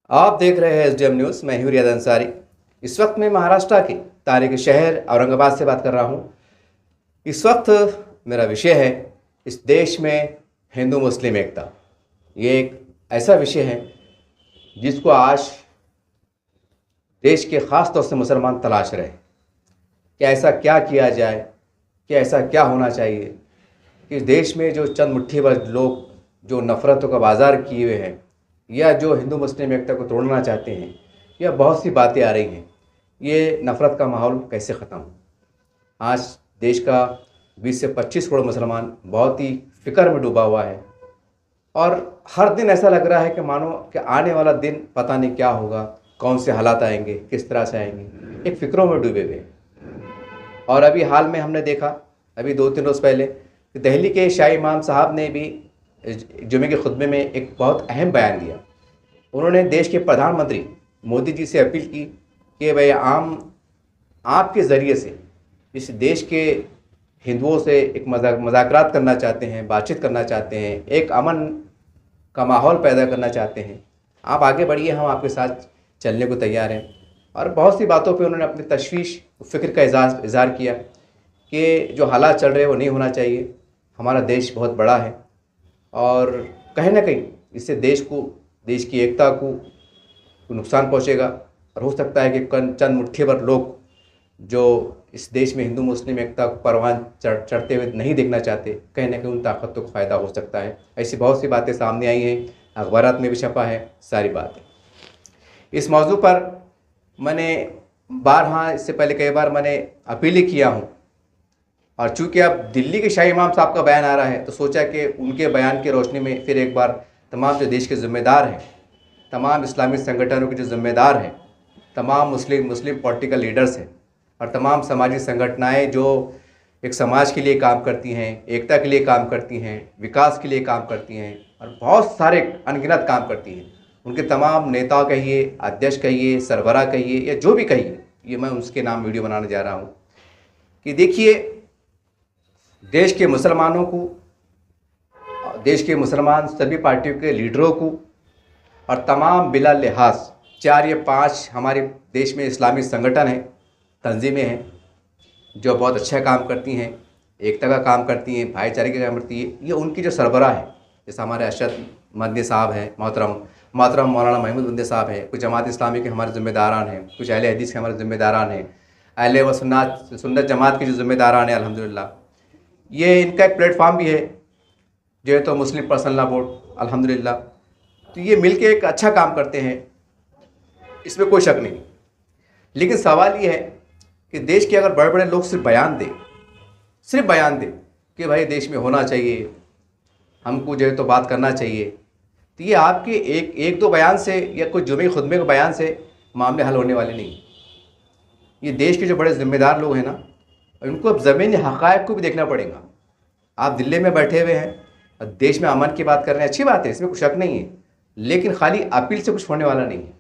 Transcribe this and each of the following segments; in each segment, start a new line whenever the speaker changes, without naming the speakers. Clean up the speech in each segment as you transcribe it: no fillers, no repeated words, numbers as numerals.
आप देख रहे हैं एसडीएम न्यूज़। मैं हूं रियाद अंसारी। इस वक्त मैं महाराष्ट्र के तारीखी शहर औरंगाबाद से बात कर रहा हूं। इस वक्त मेरा विषय है इस देश में हिंदू मुस्लिम एकता। ये एक ऐसा विषय है जिसको आज देश के ख़ास तौर से मुसलमान तलाश रहे हैं कि ऐसा क्या किया जाए, कि ऐसा क्या होना चाहिए कि देश में जो चंद मुट्ठी भर लोग जो नफ़रतों का बाज़ार किए हुए हैं या जो हिंदू मुस्लिम एकता को तोड़ना चाहते हैं, या बहुत सी बातें आ रही हैं, ये नफ़रत का माहौल कैसे ख़त्म हो। आज देश का 20 से 25 करोड़ मुसलमान बहुत ही फ़िक्र में डूबा हुआ है और हर दिन ऐसा लग रहा है कि मानो कि आने वाला दिन पता नहीं क्या होगा, कौन से हालात आएंगे, किस तरह से आएंगे, एक फ़िक्रों में डूबे हुए हैं। और अभी हाल में हमने देखा, अभी 2-3 रोज़ पहले, कि दिल्ली के शाही इमाम साहब ने भी जुमे के खुतबे में एक बहुत अहम बयान दिया। उन्होंने देश के प्रधानमंत्री मोदी जी से अपील की कि भाई आपके ज़रिए से इस देश के हिंदुओं से एक मज़ाकरात करना चाहते हैं, बातचीत करना चाहते हैं, एक अमन का माहौल पैदा करना चाहते हैं। आप आगे बढ़िए, हम आपके साथ चलने को तैयार हैं। और बहुत सी बातों पे उन्होंने अपनी तशवीश, फ़िक्र का इज़हार किया कि जो हालात चल रहे हैं वो नहीं होना चाहिए। हमारा देश बहुत बड़ा है और कहीं ना कहीं इससे देश की एकता को नुकसान पहुंचेगा और हो सकता है कि चंद मुट्ठी भर लोग जो इस देश में हिंदू मुस्लिम एकता को परवान चढ़ते हुए नहीं देखना चाहते, कहीं ना कहीं उन ताकतों को फ़ायदा हो सकता है। ऐसी बहुत सी बातें सामने आई हैं, अखबारात में भी छपा है सारी बातें। इस मौजू पर मैंने इससे पहले कई बार मैंने अपील किया हूँ, और चूँकि अब दिल्ली के शाही इमाम साहब का बयान आ रहा है तो सोचा कि उनके बयान की रोशनी में फिर एक बार तमाम जो देश के ज़िम्मेदार हैं, तमाम इस्लामी संगठनों के जो ज़िम्मेदार हैं, तमाम मुस्लिम पॉलिटिकल लीडर्स हैं और तमाम समाजी संगठनाएं जो एक समाज के लिए काम करती हैं, एकता के लिए काम करती हैं, विकास के लिए काम करती हैं और बहुत सारे अनगिनत काम करती हैं, उनके तमाम नेताओं कहिए, अध्यक्ष कहिए, सरबराह कहिए या जो भी कहिए, ये मैं उसके नाम वीडियो बनाने जा रहा हूँ कि देखिए, देश के मुसलमान सभी पार्टियों के लीडरों को और तमाम बिला लिहाज 4 या 5 हमारे देश में इस्लामी संगठन हैं, तंजीमें हैं जो बहुत अच्छा काम करती हैं, एकता का काम करती हैं, भाईचारे का काम करती हैं। ये उनकी जो सरबराह है, जैसे हमारे अरशद मदनी साहब हैं, मोहतरम मौलाना महमूद बंदे साहब हैं, कुछ जमात इस्लामी के हमारे ज़िम्मेदारान हैं, कुछ अहले हदीस के हमारे ज़िम्मेदारान हैं, अहले व सुन्नत जमात के जो ज़िम्मेदारान हैं, अल्हम्दुलिल्लाह। ये इनका एक प्लेटफार्म भी है जो है तो मुस्लिम पर्सनल लॉ बोर्ड, अल्हम्दुलिल्लाह। तो ये मिलके एक अच्छा काम करते हैं, इसमें कोई शक नहीं। लेकिन सवाल ये है कि देश के अगर बड़े बड़े लोग सिर्फ बयान दें कि भाई देश में होना चाहिए, हमको जो है तो बात करना चाहिए, तो ये आपके एक दो बयान से या कोई जुमे खुतबे के बयान से मामले हल होने वाले नहीं। ये देश के जो बड़े ज़िम्मेदार लोग हैं ना, उनको अब ज़मीनी हक़ाइक़ को भी देखना पड़ेगा। आप दिल्ली में बैठे हुए हैं और देश में अमन की बात कर रहे हैं, अच्छी बात है, इसमें कुछ शक नहीं है, लेकिन खाली अपील से कुछ होने वाला नहीं है।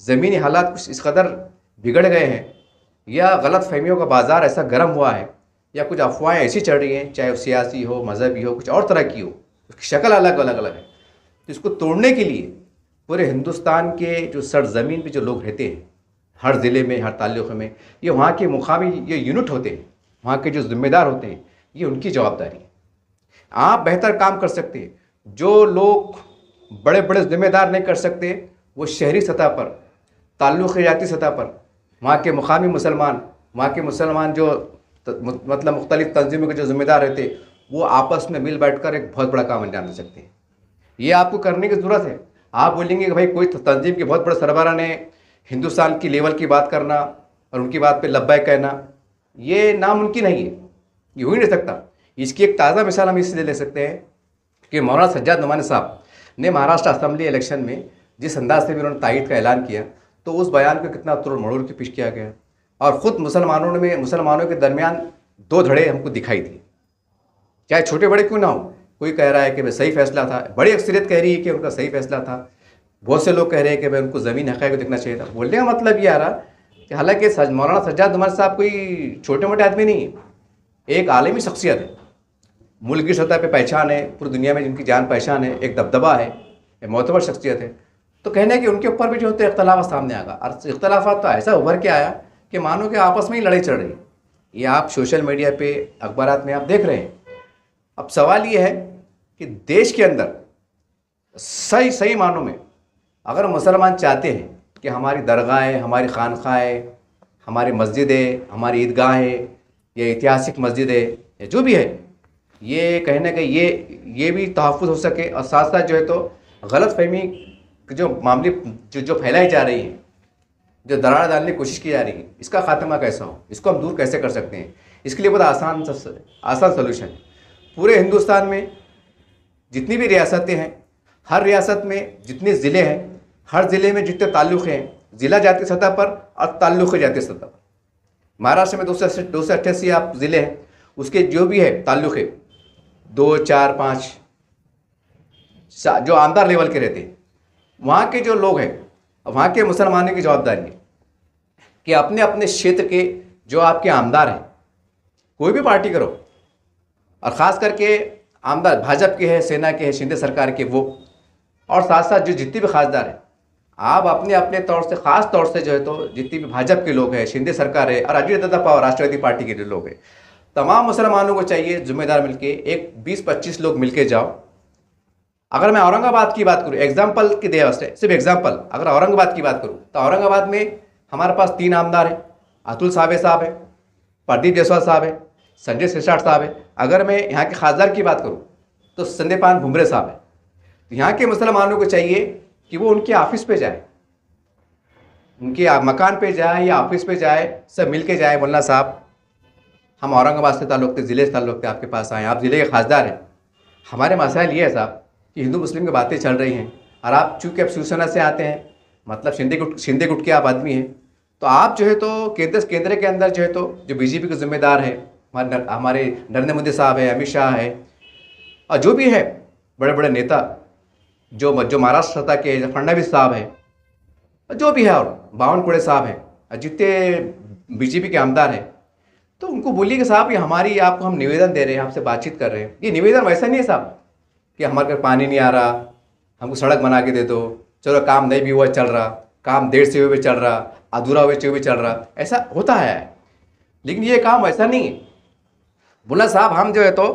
ज़मीनी हालात कुछ इस कदर बिगड़ गए हैं या गलत फहमियों का बाज़ार ऐसा गर्म हुआ है या कुछ अफवाहें ऐसी चढ़ रही हैं, चाहे वो सियासी हो, मज़हबी हो, कुछ और तरह की हो, उसकी शक्ल अलग अलग है। तो इसको तोड़ने के लिए पूरे हिंदुस्तान के जो सरज़मीन पे जो लोग रहते हैं, हर ज़िले में, हर ताल्लुक़ में, ये वहाँ के मुकामी ये यूनिट होते हैं, वहाँ के जो ज़िम्मेदार होते हैं, ये उनकी जवाबदारी है। आप बेहतर काम कर सकते हैं। जो लोग बड़े बड़े ज़िम्मेदार नहीं कर सकते, वो शहरी सतह पर, ताल्लुक़ाती सतह पर, वहाँ के मुकामी मुसलमान जो मतलब मुख्तलिफ़ तंजीमों के जो ज़िम्मेदार रहते, वो आपस में मिल बैठ कर एक बहुत बड़ा काम अंजाम दे सकते हैं। ये आपको करने की ज़रूरत है। आप बोलेंगे कि भाई कोई तंजीम के बहुत बड़े सरबराह ने हिंदुस्तान की लेवल की बात करना और उनकी बात पे लब्बैक कहना, ये नामुमकिन नहीं है, ये हो ही नहीं सकता। इसकी एक ताज़ा मिसाल हम इसलिए ले सकते हैं कि मौलाना सज्जाद नूमानी साहब ने महाराष्ट्र असेंबली इलेक्शन में जिस अंदाज से भी उन्होंने तायद का ऐलान किया, तो उस बयान को कितना तोड़ मरोड़ के पेश किया गया और ख़ुद मुसलमानों के दरमियान 2 धड़े हमको दिखाई दिए, चाहे छोटे बड़े क्यों ना हो। कोई कह रहा है कि भाई सही फैसला था, बड़ी अक्सरियत कह रही है कि उनका सही फैसला था, बहुत से लोग कह रहे हैं कि भाई उनको ज़मीन हक़ाइक़ को देखना चाहिए था। बोलने का मतलब ये आ रहा कि हालांकि मौलाना सज्जाद नूमानी साहब कोई छोटे मोटे आदमी नहीं है, एक आलमी शख्सियत है, मुल्क की सतह पे पहचान है, पूरी दुनिया में जिनकी जान पहचान है, एक दबदबा है, एक मोतबर शख्सियत है। तो कहने कि उनके ऊपर भी जो होते इख्तलाफ सामने आ गया, और इख्तलाफात तो ऐसा उभर के आया कि मानो कि आपस में ही लड़ाई चल रही। ये आप सोशल मीडिया पे, अखबारात में आप देख रहे हैं। अब सवाल ये है कि देश के अंदर सही सही मानों में अगर मुसलमान चाहते हैं कि हमारी दरगाहें, हमारी खानखाहें, हमारी मस्जिदें, हमारी ईदगाहें, ये ऐतिहासिक मस्जिदें या जो भी है, ये कहीं ना कहीं ये भी तहफ़्फ़ुज़ हो सके, और साथ साथ जो है तो गलत फहमी जो मामले जो फैलाई जा रही है, जो दरार डालने की कोशिश की जा रही है, इसका खात्मा कैसा हो, इसको हम दूर कैसे कर सकते हैं। इसके लिए बहुत आसान सोल्यूशन है। पूरे हिंदुस्तान में जितनी भी रियासतें हैं, हर रियासत में जितने ज़िले हैं, हर ज़िले में जितने ताल्लुक़ हैं, ज़िला जातीय सतह पर और ताल्लुक़ जातीय सतह पर। महाराष्ट्र में 288 आप ज़िले हैं, उसके जो भी है ताल्लुक़ है 2, 4, 5 जो आमदार लेवल के रहते हैं, वहाँ के जो लोग हैं, वहाँ के मुसलमानों की जवाबदारी है कि अपने अपने क्षेत्र के जो आपके आमदार हैं, कोई भी पार्टी करो, और ख़ास करके आमदार भाजपा के हैं, सेना के हैं, शिंदे सरकार के वो, और साथ साथ जो जितने भी खासदार हैं, आप अपने अपने तौर से, ख़ास तौर से जो है तो जितने भी भाजपा के लोग हैं, शिंदे सरकार है, और अजीत दादा पवार राष्ट्रवादी पार्टी के जो लोग हैं, तमाम मुसलमानों को चाहिए जिम्मेदार मिलके एक 20-25 लोग मिलके जाओ। अगर मैं औरंगाबाद की बात करूँ, एग्जाम्पल की दे वास्ते, सिर्फ एग्जाम्पल, अगर औरंगाबाद की बात करूँ तो औरंगाबाद में हमारे पास 3 आमदार हैं। अतुल सावे साहब है, प्रदीप जायसवाल साहब है, संजय सिरसाट साहब है। अगर मैं यहाँ के खासदार की बात करूँ तो संदीप पान भुमरे साहब है। तो यहाँ के मुसलमानों को चाहिए कि वो उनके ऑफिस पे जाए, उनके मकान पे जाए या ऑफिस पे जाए, सब मिल के जाए, मौलाना साहब हम औरंगाबाद से ताल्लुक़ थे, ज़िले से ताल्लुक़ थे, आपके पास आए, आप ज़िले के खासदार हैं, हमारे मसाइल ये है साहब कि हिंदू मुस्लिम की बातें चल रही हैं, और आप चूँकि अब शिवसेना से आते हैं, मतलब शिंदे गुट के आप आदमी हैं, तो आप जो है तो केंद्र के अंदर जो है तो जो बीजेपी के जिम्मेदार है, हमारे नरेंद्र मोदी साहब है, अमित शाह है, और जो भी है बड़े बड़े नेता जो महाराष्ट्र सत्ता के फडणवीस साहब हैं, जो भी है, और बावनकुळे साहब हैं, और जितने बीजेपी के आमदार हैं, तो उनको बोलिए कि साहब ये हमारी, आपको हम निवेदन दे रहे हैं, आपसे बातचीत कर रहे हैं। ये निवेदन वैसा नहीं है साहब कि हमारे घर पानी नहीं आ रहा, हमको सड़क बना के दे दो, चलो काम नहीं भी हुआ चल रहा, काम देर से हुए भी चल रहा, अधूरा हुए भी चल रहा, ऐसा होता है। लेकिन ये काम वैसा नहीं है। बोला साहब हम जो है तो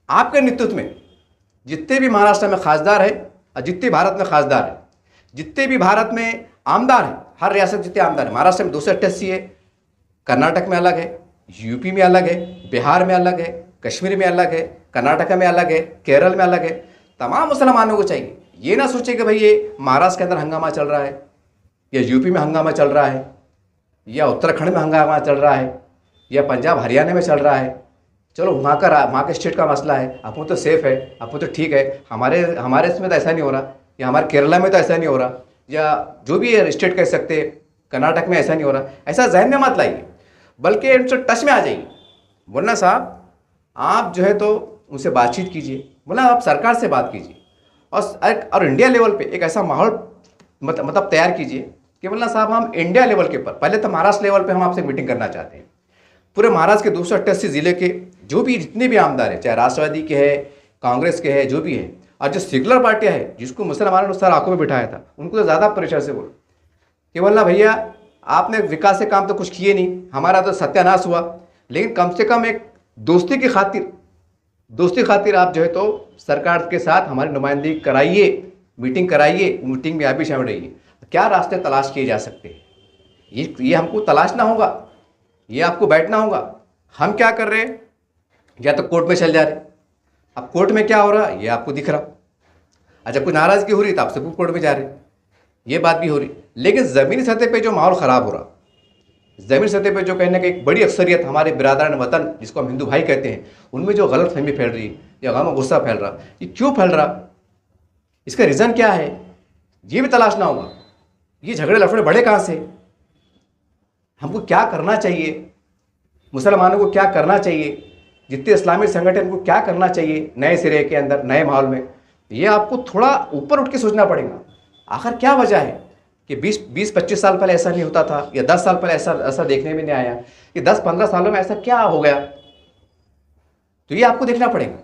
आपके नेतृत्व में जितने भी महाराष्ट्र में खासदार है, और जितने भारत में खासदार है, जितने भी भारत में आमदार हैं, हर रियासत जितने आमदार हैं, महाराष्ट्र में 288 है, कर्नाटक में अलग है, यूपी में अलग है, बिहार में अलग है, कश्मीर में अलग है, कर्नाटका में अलग है, केरल में अलग है। तमाम मुसलमानों को चाहिए ये ना सोचे कि भाई ये महाराष्ट्र के अंदर हंगामा चल रहा है, या यूपी में हंगामा चल रहा है, या उत्तराखंड में हंगामा चल रहा है, या पंजाब हरियाणा में चल रहा है, चलो वहाँ के स्टेट का मसला है, अपन तो सेफ़ है, अपन तो ठीक है, हमारे इसमें तो ऐसा नहीं हो रहा, या हमारे केरला में तो ऐसा नहीं हो रहा, या जो भी स्टेट कह सकते, कर्नाटक में ऐसा नहीं हो रहा। ऐसा जहन में मत लाइए, बल्कि उनसे टच में आ जाइए। बोलना साहब आप जो है तो उनसे बातचीत कीजिए, बोला आप सरकार से बात कीजिए, और इंडिया लेवल पे एक ऐसा माहौल मतलब तैयार कीजिए कि बोलना साहब हम इंडिया लेवल के ऊपर, पहले तो महाराष्ट्र लेवल पे हम आपसे मीटिंग करना चाहते हैं। पूरे महाराष्ट्र के 288 ज़िले के जो भी जितने भी आमदार हैं, चाहे राष्ट्रवादी के हैं, कांग्रेस के हैं, जो भी है, और जो सेकुलर पार्टियाँ हैं जिसको मुसलमानों ने सर आंखों में बिठाया था, उनको तो ज़्यादा प्रेशर से बोलो कि बोलना भैया आपने विकास के काम तो कुछ किए नहीं, हमारा तो सत्यानाश हुआ, लेकिन कम से कम एक दोस्ती खातिर आप जो है तो सरकार के साथ हमारी नुमाइंदगी कराइए, मीटिंग कराइए, मीटिंग में आप भी शामिल रहिए। क्या रास्ते तलाश किए जा सकते हैं, ये हमको तलाशना होगा, ये आपको बैठना होगा। हम क्या कर रहे हैं, या तो कोर्ट में चल जा रहे, अब कोर्ट में क्या हो रहा है ये आपको दिख रहा, अच्छा कोई नाराज़गी हो रही तो आप सुप्रीम कोर्ट में जा रहे, ये बात भी हो रही। लेकिन ज़मीनी सतह पे जो माहौल ख़राब हो रहा, ज़मीनी सतह पे जो कहने की एक बड़ी अक्सरियत हमारे बिरादरान वतन जिसको हम हिंदू भाई कहते हैं, उनमें जो गलत फहमी फैल रही या गम गुस्सा फैल रहा, ये क्यों फैल रहा, इसका रीज़न क्या है, ये भी तलाशना होगा। ये झगड़े लफड़े बढ़े कहाँ से, हमको क्या करना चाहिए, मुसलमानों को क्या करना चाहिए, जितने इस्लामी संगठन को क्या करना चाहिए नए सिरे के अंदर, नए माहौल में, ये आपको थोड़ा ऊपर उठ के सोचना पड़ेगा। आखिर क्या वजह है कि 20-25 साल पहले ऐसा नहीं होता था, या 10 साल पहले ऐसा देखने में नहीं आया, कि 10-15 सालों में ऐसा क्या हो गया, तो ये आपको देखना पड़ेगा।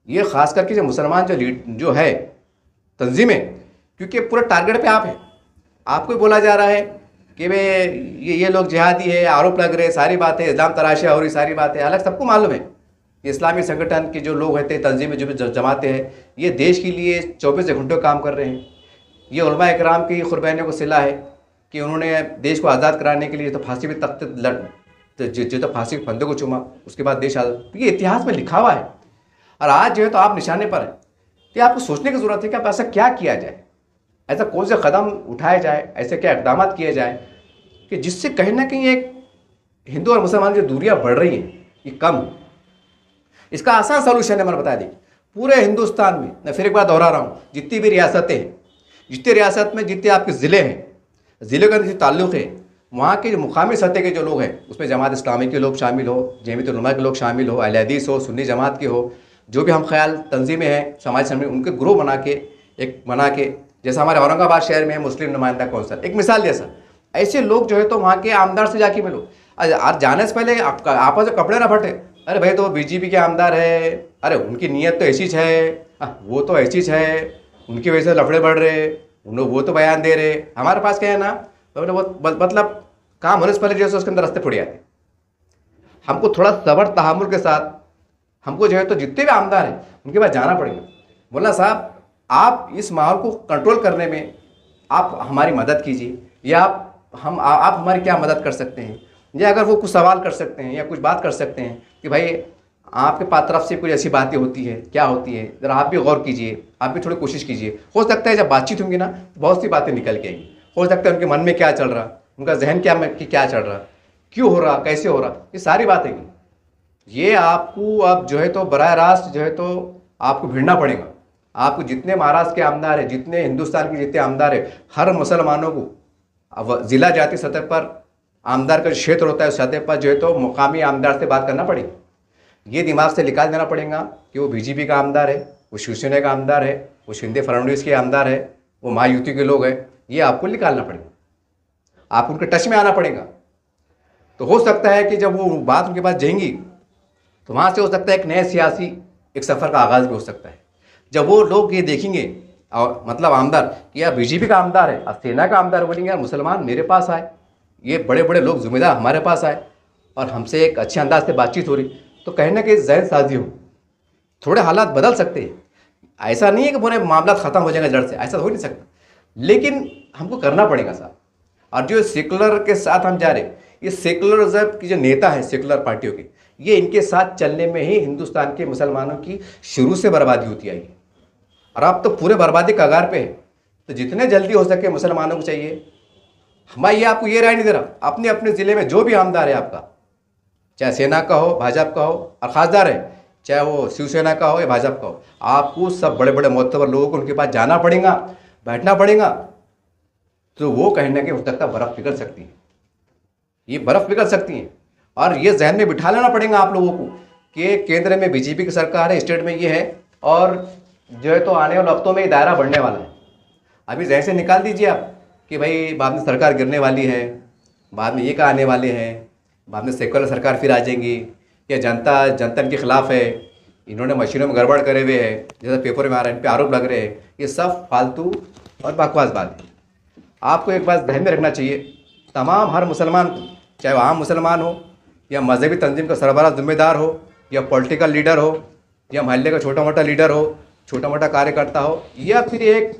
ये ख़ास करके जो मुसलमान जो है तंजीमें, क्योंकि पूरे टारगेट पे आप हैं। आपको बोला जा रहा है कि भाई ये लोग जिहादी है, आरोप लग रहे हैं, सारी बातें इस्लाम तराशिया हो रही, सारी बातें। हालांकि सबको मालूम है कि इस्लामी संगठन के जो लोग होते हैं, तंजीमें जो भी जमाते हैं, ये देश के लिए 24 घंटों काम कर रहे हैं। ये उलमा इकराम की कुर्बानियों को सिला है कि उन्होंने देश को आज़ाद कराने के लिए तो फांसी भी तख्त लड़ जो तो फांसी के फंदे को चूमा, उसके बाद देश आज़ाद। ये इतिहास में लिखा हुआ है और आज जो है तो आप निशाने पर हैं। तो आपको सोचने की ज़रूरत है कि आप ऐसा क्या किया जाए, ऐसा कौन से कदम उठाए जाए, ऐसे क्या इक़दाम किए जाए कि जिससे कहीं ना कहीं एक हिंदू और मुसलमान की दूरियां बढ़ रही हैं ये कम हो। इसका आसान सोल्यूशन है, मैंने बता दी। पूरे हिंदुस्तान में, मैं फिर एक बार दोहरा रहा हूँ, जितनी भी रियासतें हैं, जितनी रियासत में जितने आपके ज़िले हैं, ज़िले का जो ताल्लुक़ है, वहाँ के जो मुकामी सतह के जो लोग हैं, उसमें जमात इस्लामी के लोग शामिल हो, जमीयत उलमा के लोग शामिल हो, अहले हदीस हो, सुन्नी जमात के हो, जो भी हम ख्याल तंजीमें हैं समाज से, उनके ग्रुप बना के जैसा हमारे औरंगाबाद शहर में है मुस्लिम नुमाइंदा कौंसिल, एक मिसाल जैसा। ऐसे लोग जो है तो वहाँ के आमदार से जाके मिलो। आज जाने से पहले आपस में कपड़े ना फटे, अरे भाई तो बीजेपी के आमदार है, अरे उनकी नीयत तो ऐसी है, वो तो ऐसी है, उनकी वजह से लफड़े बढ़ रहे, वो तो बयान दे रहे, हमारे पास क्या है ना, तो मतलब काम होने से पहले जैसे उसके अंदर रास्ते फुट जाते। हमको थोड़ा सब्र तहम्मुल के साथ हमको जो है तो जितने भी आमदार हैं उनके पास जाना पड़ेगा, बोलना साहब आप इस माहौल को कंट्रोल करने में आप हमारी मदद कीजिए, या आप हमारी क्या मदद कर सकते हैं, या अगर वो कुछ सवाल कर सकते हैं या कुछ बात कर सकते हैं कि भाई आपके पास तरफ से कुछ ऐसी बातें होती है, क्या होती है, ज़रा आप भी गौर कीजिए, आप भी थोड़ी कोशिश कीजिए। हो सकता है जब बातचीत होंगी ना तो बहुत सी बातें निकल के आएंगी। हो सकता है उनके मन में क्या चल रहा, उनका जहन क्या चल रहा, क्यों हो रहा, कैसे हो रहा, ये सारी बातें ये आपको अब जो है तो बराह रास्त जो है तो आपको भिड़ना पड़ेगा। आपको जितने महाराष्ट्र के आमदार है, जितने हिंदुस्तान के जितने आमदार है, हर मुसलमानों को अब ज़िला जाति सतह पर आमदार का जो क्षेत्र होता है उस सतह पर जो है तो मुकामी आमदार से बात करना पड़ेगी। ये दिमाग से निकाल देना पड़ेगा कि वो बीजेपी का आमदार है, वो शिवसेना का आमदार है, वो शिंदे फडणवीस के आमदार है, वो महायुति के लोग हैं, ये आपको निकालना पड़ेगा। आप उनके टच में आना पड़ेगा। तो हो सकता है कि जब वो बात उनके पास जाएंगी तो वहाँ से हो सकता है एक नए सियासी एक सफ़र का आगाज़ भी हो सकता है। जब वो लोग ये देखेंगे और मतलब आमदार कि यार बीजेपी का आमदार है और सेना का आमदार, बोलेंगे यार मुसलमान मेरे पास आए, ये बड़े बड़े लोग जिम्मेदार हमारे पास आए और हमसे एक अच्छे अंदाज से बातचीत हो रही, तो कहीं ना कहीं जहन साजी हो, थोड़े हालात बदल सकते हैं। ऐसा नहीं है कि पूरे मामला ख़त्म हो जाएगा जड़ से, ऐसा हो नहीं सकता, लेकिन हमको करना पड़ेगा साहब। और जो सेकुलर के साथ हम जा रहे, ये सेकुलरिज्म की जो नेता है सेकुलर पार्टियों के, ये इनके साथ चलने में ही हिंदुस्तान के मुसलमानों की शुरू से बर्बादी होती आई है और अब तो पूरे बर्बादी कगार पे है। तो जितने जल्दी हो सके मुसलमानों को चाहिए, मैं ये आपको ये राय नहीं दे रहा, अपने अपने ज़िले में जो भी आमदार है आपका, चाहे सेना का हो, भाजपा का हो, और खासदार है चाहे वो शिवसेना का हो या भाजपा का हो, आपको सब बड़े बड़े मोतबर लोगों को उनके पास जाना पड़ेगा, बैठना पड़ेगा। तो वो कहीं ना कहीं हो सकता है बर्फ़ पिघल सकती है, ये बर्फ़ पिघल सकती है। और ये जहन में बिठा लेना पड़ेगा आप लोगों को कि केंद्र में बीजेपी की सरकार है, स्टेट में ये है, और जो है तो आने वाले वक्तों में ये दायरा बढ़ने वाला है। अभी जहन से निकाल दीजिए आप कि भाई बाद में सरकार गिरने वाली है, बाद में ये का आने वाले हैं, बाद में सेकुलर सरकार फिर आ जाएंगी, या जनता इनके खिलाफ है, इन्होंने मशीनों में गड़बड़ करे हुए है, जैसा पेपर में आ रहा है, इन पर आरोप लग रहे हैं। ये सब फालतू और बकवास बात है। आपको एक बात ध्यान में रखना चाहिए, तमाम हर मुसलमान को, चाहे वो आम मुसलमान हो या मजहबी तंजीम का सरबराह जिम्मेदार हो या पॉलिटिकल लीडर हो या मोहल्ले का छोटा मोटा लीडर हो, छोटा मोटा कार्यकर्ता हो, या फिर एक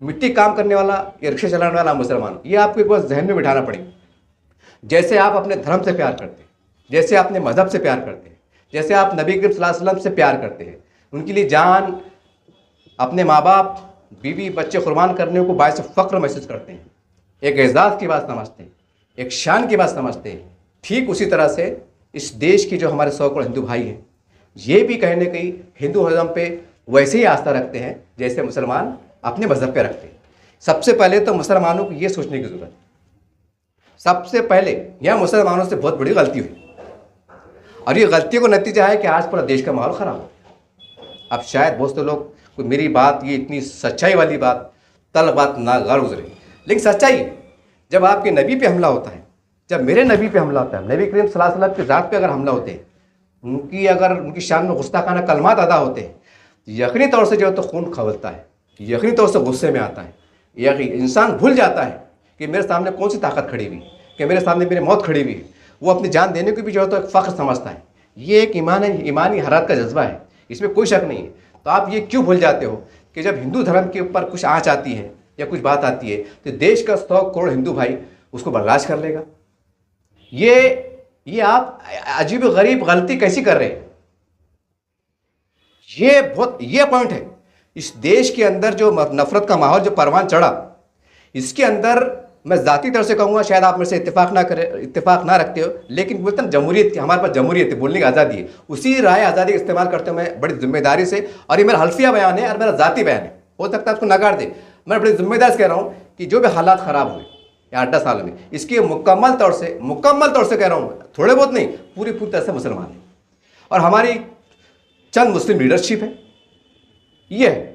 मिट्टी काम करने वाला या रिक्शा चलाने वाला मुसलमान हो, ये आपको एक बार जहन में बिठाना पड़ेगा। जैसे आप अपने धर्म से प्यार करते हैं, जैसे अपने मज़हब से प्यार करते हैं, जैसे आप नबी करीम सल्लल्लाहु अलैहि वसल्लम से प्यार करते हैं, उनके लिए जान, अपने माँ बाप, बीवी बच्चे कुर्बान करने को बायस फ़ख्र महसूस करते हैं, एक एजाज़ की बात समझते हैं, एक शान की बात समझते हैं, ठीक उसी तरह से इस देश के जो हमारे 100 करोड़ हिंदू भाई हैं, ये भी कहीं ना कहीं हिंदू मज़हब पे वैसे ही आस्था रखते हैं जैसे मुसलमान अपने मज़हब पे रखते हैं। सबसे पहले तो मुसलमानों को ये सोचने की ज़रूरत है, सबसे पहले यहाँ मुसलमानों से बहुत बड़ी गलती हुई, और ये गलती का नतीजा है कि आज पूरा देश का माहौल ख़राब हो। अब शायद बहुत से लोग कोई मेरी बात ये इतनी सच्चाई वाली बात तल बात ना गौर गुजरे, लेकिन सच्चाई जब आपके नबी पे हमला होता है, जब मेरे नबी पे हमला होता है, नबी करीम सल्लल्लाहु अलैहि वसल्लम की ज़ात पे अगर हमला होते हैं, उनकी शान में गुस्ताखाना कलमात अदा होते हैं, यकीनी तौर से जो है तो खून खौलता है, यकीनी तौर से गुस्से में आता है। या इंसान भूल जाता है कि मेरे सामने कौन सी ताकत खड़ी हुई, कि मेरे सामने मेरी मौत खड़ी हुई है, वो अपनी जान देने को भी जो है तो एक फ़ख्र समझता है। ये एक ईमानी हरारत का जज्बा है, इसमें कोई शक नहीं है। तो आप ये क्यों भूल जाते हो कि जब हिंदू धर्म के ऊपर कुछ आँच आती है या कुछ बात आती है तो देश का 100 करोड़ हिंदू भाई उसको बर्दाश्त कर लेगा? ये आप अजीब गरीब गलती कैसी कर रहे हैं? ये पॉइंट है। इस देश के अंदर जो नफरत का माहौल जो परवान चढ़ा, इसके अंदर मैं ज़ाती तरह से कहूँगा, शायद आप मेरे से इत्तेफाक ना रखते हो, लेकिन बोलते हैं जमहूरियत की, हमारे पास जमहूरियत है, बोलने की आज़ादी है, उसी राय आज़ादी का इस्तेमाल करते हुए मैं बड़ी जिम्मेदारी से, और ये मेरा हल्फिया बयान है और मेरा ज़ाती बयान है, हो सकता है उसको नकार दे, मैं बड़ी जिम्मेदारी से कह रहा हूँ कि जो भी हालात ख़राब हुए या 8-10 साल में, इसके मुकम्मल तौर से कह रहा हूँ, थोड़े बहुत नहीं, पूरी तरह से मुसलमान हैं और हमारी चंद मुस्लिम लीडरशिप है। ये है।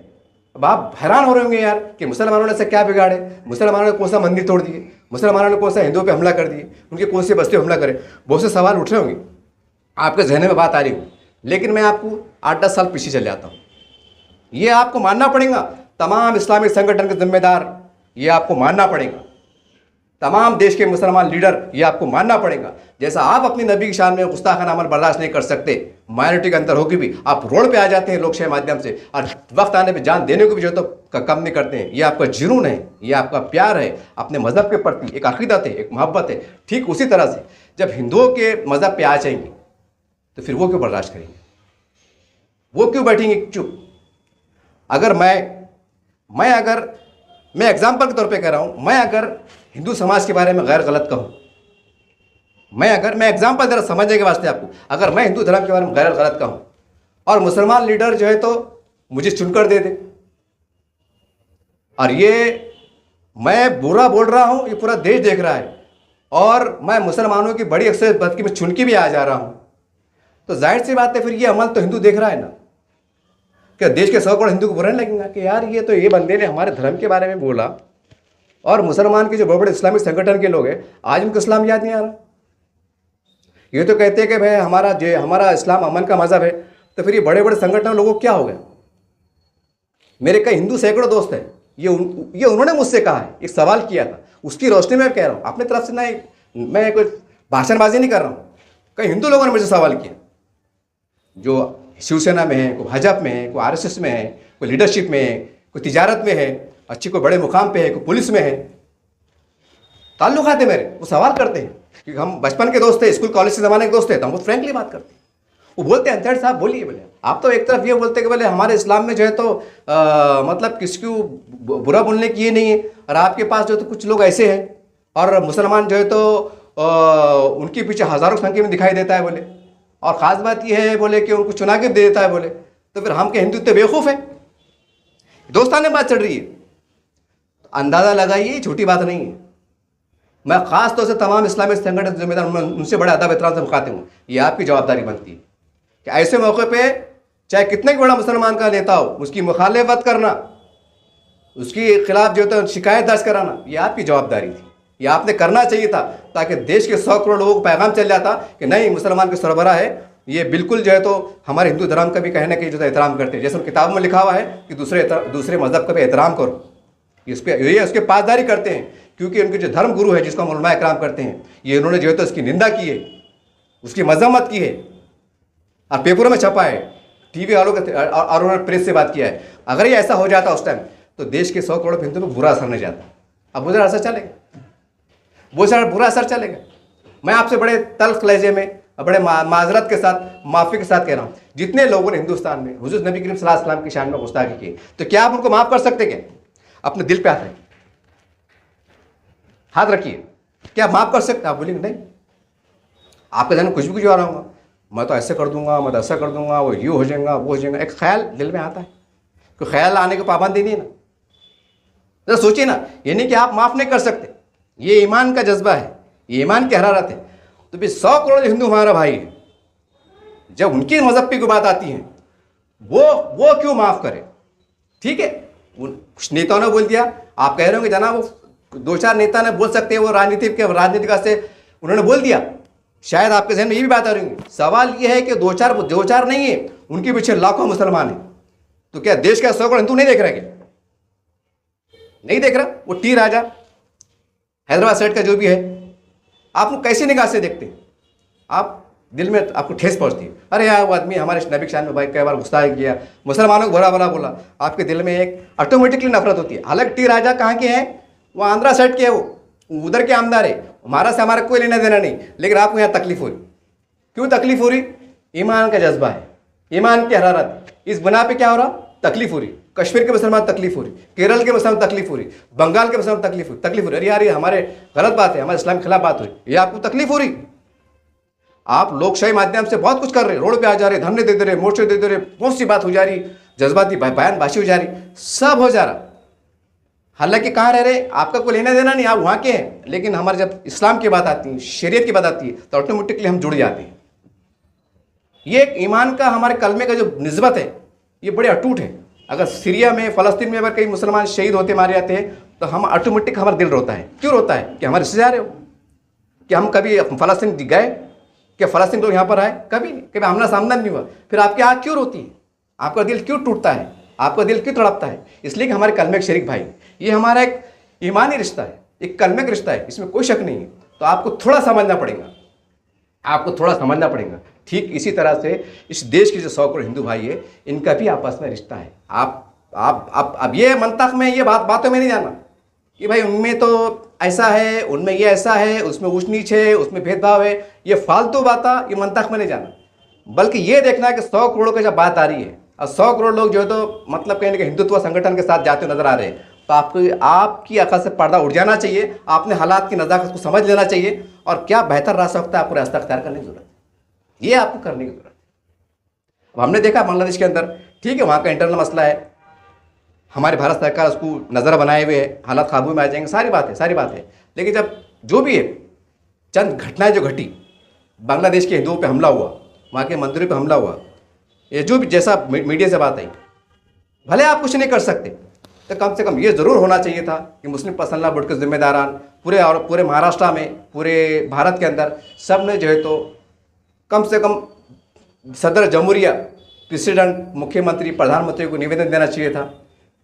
अब आप हैरान हो रहे होंगे यार कि मुसलमानों ने से क्या बिगाड़े, मुसलमानों ने कौन सा मंदिर तोड़ दिए, मुसलमानों ने कौन सा हिंदुओं पे हमला कर दिए, उनके कौन से बस्ती हमला करे, बहुत से सवाल उठ रहे होंगे, आपके जहन में बात आ रही होगी। लेकिन मैं आपको 8-10 साल पीछे चले जाता हूँ। ये आपको मानना पड़ेगा, तमाम इस्लामिक संगठन के जिम्मेदार, ये आपको मानना पड़ेगा, तमाम देश के मुसलमान लीडर, ये आपको मानना पड़ेगा। जैसा आप अपनी नबी की शान में गुस्ताखाना अमल बर्दाश्त नहीं कर सकते, माइनॉरिटी के अंदर होगी भी, आप रोड पे आ जाते हैं लोकशाही माध्यम से, और वक्त आने पे जान देने को भी जो तो कम नहीं करते हैं। ये आपका जुनून है, ये आपका प्यार है अपने मज़हब के प्रति, एक अकीदत है, एक मोहब्बत है। ठीक उसी तरह से जब हिंदुओं के मज़हब पे आ जाएंगे तो फिर वो क्यों बर्दाश्त करेंगे, वो क्यों बैठेंगे चुप? अगर मैं एग्जाम्पल के तौर पे कह रहा हूँ, मैं अगर हिंदू समाज के बारे में गैर गलत कहूँ, मैं एग्जाम्पल ज़रा समझने के वास्ते आपको, अगर मैं हिंदू धर्म के बारे में गैर गलत कहूँ और मुसलमान लीडर जो है तो मुझे चुनकर दे दे, और ये मैं बुरा बोल रहा हूँ, ये पूरा देश देख रहा है, और मैं मुसलमानों की बड़ी अक्सर बदकी में चुन के भी आ जा रहा हूँ, तो जाहिर सी बात है फिर ये अमल तो हिंदू देख रहा है ना। क्या देश के 100 करोड़ हिंदू को बुरा नहीं लगेगा कि यार ये बंदे ने हमारे धर्म के बारे में बोला, और मुसलमान के जो बड़े बड़े इस्लामिक संगठन के लोग हैं आज उनको इस्लाम याद नहीं आ रहा। ये तो कहते हैं कि भाई हमारा इस्लाम अमन का मज़हब है, तो फिर ये बड़े बड़े संगठन लोगों को क्या हो गया? मेरे कई हिंदू सैकड़ों दोस्त हैं, ये उन्होंने मुझसे कहा है, एक सवाल किया था, उसकी रोशनी में कह रहा हूँ, अपनी तरफ से नहीं, मैं कोई भाषणबाजी नहीं कर रहा हूँ। कई हिंदू लोगों ने मुझे सवाल किया, जो शिवसेना में है, कोई भाजपा में है, कोई RSS में है, कोई लीडरशिप में है, कोई तिजारत में है, अच्छे कोई बड़े मुकाम पे है, कोई पुलिस में है, ताल्लुकात है मेरे, वो सवाल करते हैं क्योंकि हम बचपन के दोस्त थे, स्कूल कॉलेज के ज़माने के दोस्त थे, तो हम बहुत फ्रेंकली बात करते हैं। वो बोलते हैं अंतर्ड साहब बोलिए, बोले आप तो एक तरफ ये बोलते हैं कि बोले हमारे इस्लाम में जो है तो मतलब किसी को बुरा बोलने की ये नहीं है, और आपके पास जो तो कुछ लोग ऐसे हैं और मुसलमान जो है तो उनके पीछे हज़ारों संख्या में दिखाई देता है बोले, और ख़ास बात ये है बोले कि उनको चुना के दे देता है बोले, तो फिर हम के हिंदू तो बेवकूफ़ है। दोस्ताना बात चल रही है, अंदाज़ा लगाइए, छोटी बात नहीं है। मैं ख़ास तौर से तमाम इस्लामिक संगठन जिम्मेदार, उनसे बड़े अदब एहतराम से मुखातिब हूँ। ये आपकी जवाबदारी बनती है कि ऐसे मौके पे चाहे कितने बड़ा मुसलमान का नेता हो, उसकी मुखालिफत करना, उसके खिलाफ जो तो शिकायत दर्ज कराना, ये आपकी जवाबदारी थी, ये आपने करना चाहिए था, ताकि देश के 100 करोड़ लोगों को पैगाम चल जाता कि नहीं, मुसलमान के सरबराह है, ये बिल्कुल जो है तो हमारे हिंदू धर्म का भी कहने के जो है एहतराम करते हैं, जैसे किताबों में लिखा हुआ है कि दूसरे मज़हब का भी एहतराम करो, ये उसके पासदारी करते हैं, क्योंकि उनके जो धर्म गुरु है जिसको हम उलमा इकराम करते हैं, ये उन्होंने जो है तो उसकी निंदा की है, उसकी मजम्मत की है, और पेपरों में छपा है, TV वालों के, और उन्होंने प्रेस से बात किया है। अगर ये ऐसा हो जाता उस टाइम तो देश के 100 करोड़ हिंदुओं को बुरा असर नहीं जाता। अब बुरा असर चलेगा, बुरा असर चलेगा। मैं आपसे बड़े तल्ख लहजे में, बड़े माजरत के साथ, माफ़ी के साथ कह रहा हूँ, जितने लोगों ने हिंदुस्तान में हुजूर नबी करीम सल्लल्लाहु अलैहि वसल्लम की शान में गुस्ताखी की, तो क्या आप उनको माफ़ कर सकते? क्या अपने दिल पे हाथ रखिए, क्या माफ़ कर सकते? आप बोलेंगे नहीं, आपके जहन में कुछ भी कुछ आ रहा होगा, मैं तो ऐसे कर दूंगा, मैं तो ऐसा कर दूंगा, वो यूँ हो जाएगा, वो हो जाएगा, एक ख्याल दिल में आता है, तो ख्याल आने की पाबंदी नहीं ना। तो सोचिए ना, ये नहीं कि आप माफ़ नहीं कर सकते, ये ईमान का जज्बा है, ये ईमान की हरारत है। तो भी 100 करोड़ हिंदू हमारा भाई है, जब उनकी मज़हब की कोई बात आती है, वो क्यों माफ़ करे? ठीक है, कुछ नेताओं ने बोल दिया, आप कह रहे हो कि जनाब वो 2-4 नेता ने बोल सकते हैं, वो राजनीतिक से उन्होंने बोल दिया, शायद आपके जहन में ये भी बात आ रही है। सवाल ये है कि 2-4 नहीं है, उनके पीछे लाखों मुसलमान हैं, तो क्या देश का 100 करोड़ हिंदू नहीं देख रहे क्या? नहीं देख रहा? वो टी राजा हैदराबाद साइड का जो भी है, आप लोग कैसी निगाह से देखते हैं? आप दिल में आपको ठेस पहुंचती है, अरे यार वो आदमी हमारे नबी शान में भाई कई बार गुस्ताखी किया, मुसलमानों को बुरा भला बोला, आपके दिल में एक ऑटोमेटिकली नफरत होती है। हालांकि टी राजा कहाँ के हैं? वो आंध्रा साइड के है, वो उधर के आमदार है, हमारा से हमारा कोई लेना देना नहीं, लेकिन आपको यहाँ तकलीफ हो रही। क्यों तकलीफ हो रही? ईमान का जज्बा है, ईमान की हरारत, इस बना पे क्या हो रहा? तकलीफ हो रही। कश्मीर के मुसलमान तकलीफ हो रही, केरल के मुसलमान तकलीफ हो रही, बंगाल के मुसलमान तकलीफ हो रही। अरे यार ये हमारे गलत बात है, हमारे इस्लाम के खिलाफ बात हो रही, ये आपको तकलीफ हो रही। आप लोकशाही माध्यम से बहुत कुछ कर रहे, रोड पे आ जा रहे, धरने दे दे रहे, मोर्चे दे दे रहे, बहुत सी बात हो जा रही, जज्बाती बयानबाजी हो जा रही, सब हो जा रहा। हालांकि कहाँ रह रहे, आपका कोई लेना देना नहीं, आप वहाँ के हैं, लेकिन हमारे जब इस्लाम की बात आती है, शरीयत की बात आती है, तो ऑटोमेटिकली हम जुड़ जाते हैं। ये एक ईमान का, हमारे कलमे का जो निस्बत है, ये बड़े अटूट है। अगर सीरिया में, फ़लस्तीन में अगर कई मुसलमान शहीद होते, मारे जाते हैं, तो हम ऑटोमेटिक हमारा दिल रोता है। क्यों रोता है? कि हमारे रिश्तेदार हो, कि हम कभी फ़लस्तीन गए, क्या फ़लस्तीन लोग यहाँ पर आए? कभी नहीं, कभी आमना सामना नहीं हुआ। फिर आपकी आँख क्यों रोती है? आपका दिल क्यों टूटता है? आपका दिल क्यों तड़पता है? इसलिए कि हमारे कलमे के शरीक भाई, ये हमारा एक ईमानी रिश्ता है, एक कलमे का रिश्ता है, इसमें कोई शक नहीं है। तो आपको थोड़ा समझना पड़ेगा, आपको थोड़ा समझना पड़ेगा। ठीक इसी तरह से इस देश के जो 100 करोड़ हिंदू भाई है, इनका भी आपस में रिश्ता है। आप अब ये मंतक में, ये बातों में नहीं जाना कि भाई उनमें तो ऐसा है, उनमें ये ऐसा है, उसमें ऊंच नीच है, उसमें भेदभाव है, ये फालतू बात, ये मंतक में नहीं जाना। बल्कि ये देखना है कि 100 करोड़ की जब बात आ रही है और 100 करोड़ लोग जो है तो मतलब कहीं ना कहीं हिंदुत्व संगठन के साथ जाते हुए नजर आ रहे हैं, तो आपकी अकल से पर्दा उठ जाना चाहिए। आपने हालात की नज़ाकत को समझ लेना चाहिए और क्या बेहतर रास्ता होता है, आपको रास्ता अख्तियार करने की जरूरत है, ये आपको करने की जरूरत है। अब हमने देखा बांग्लादेश के अंदर, ठीक है, वहाँ का इंटरनल मसला है, हमारी भारत सरकार उसको नज़र बनाए हुए है, हालात काबू में आ जाएंगे, सारी बात है। लेकिन जब जो भी है, चंद घटनाएं जो घटी, बांग्लादेश के हिंदुओं पे हमला हुआ, वहाँ के मंदिरों पे हमला हुआ, ये जो भी जैसा मीडिया से बात आई, भले आप कुछ नहीं कर सकते, तो कम से कम ये ज़रूर होना चाहिए था कि मुस्लिम पर्सनल बोर्ड के जिम्मेदारान पूरे महाराष्ट्र में, पूरे भारत के अंदर सब ने जो है तो कम से कम सदर जमहूरिया, प्रेसिडेंट, मुख्यमंत्री, प्रधानमंत्री को निवेदन देना चाहिए था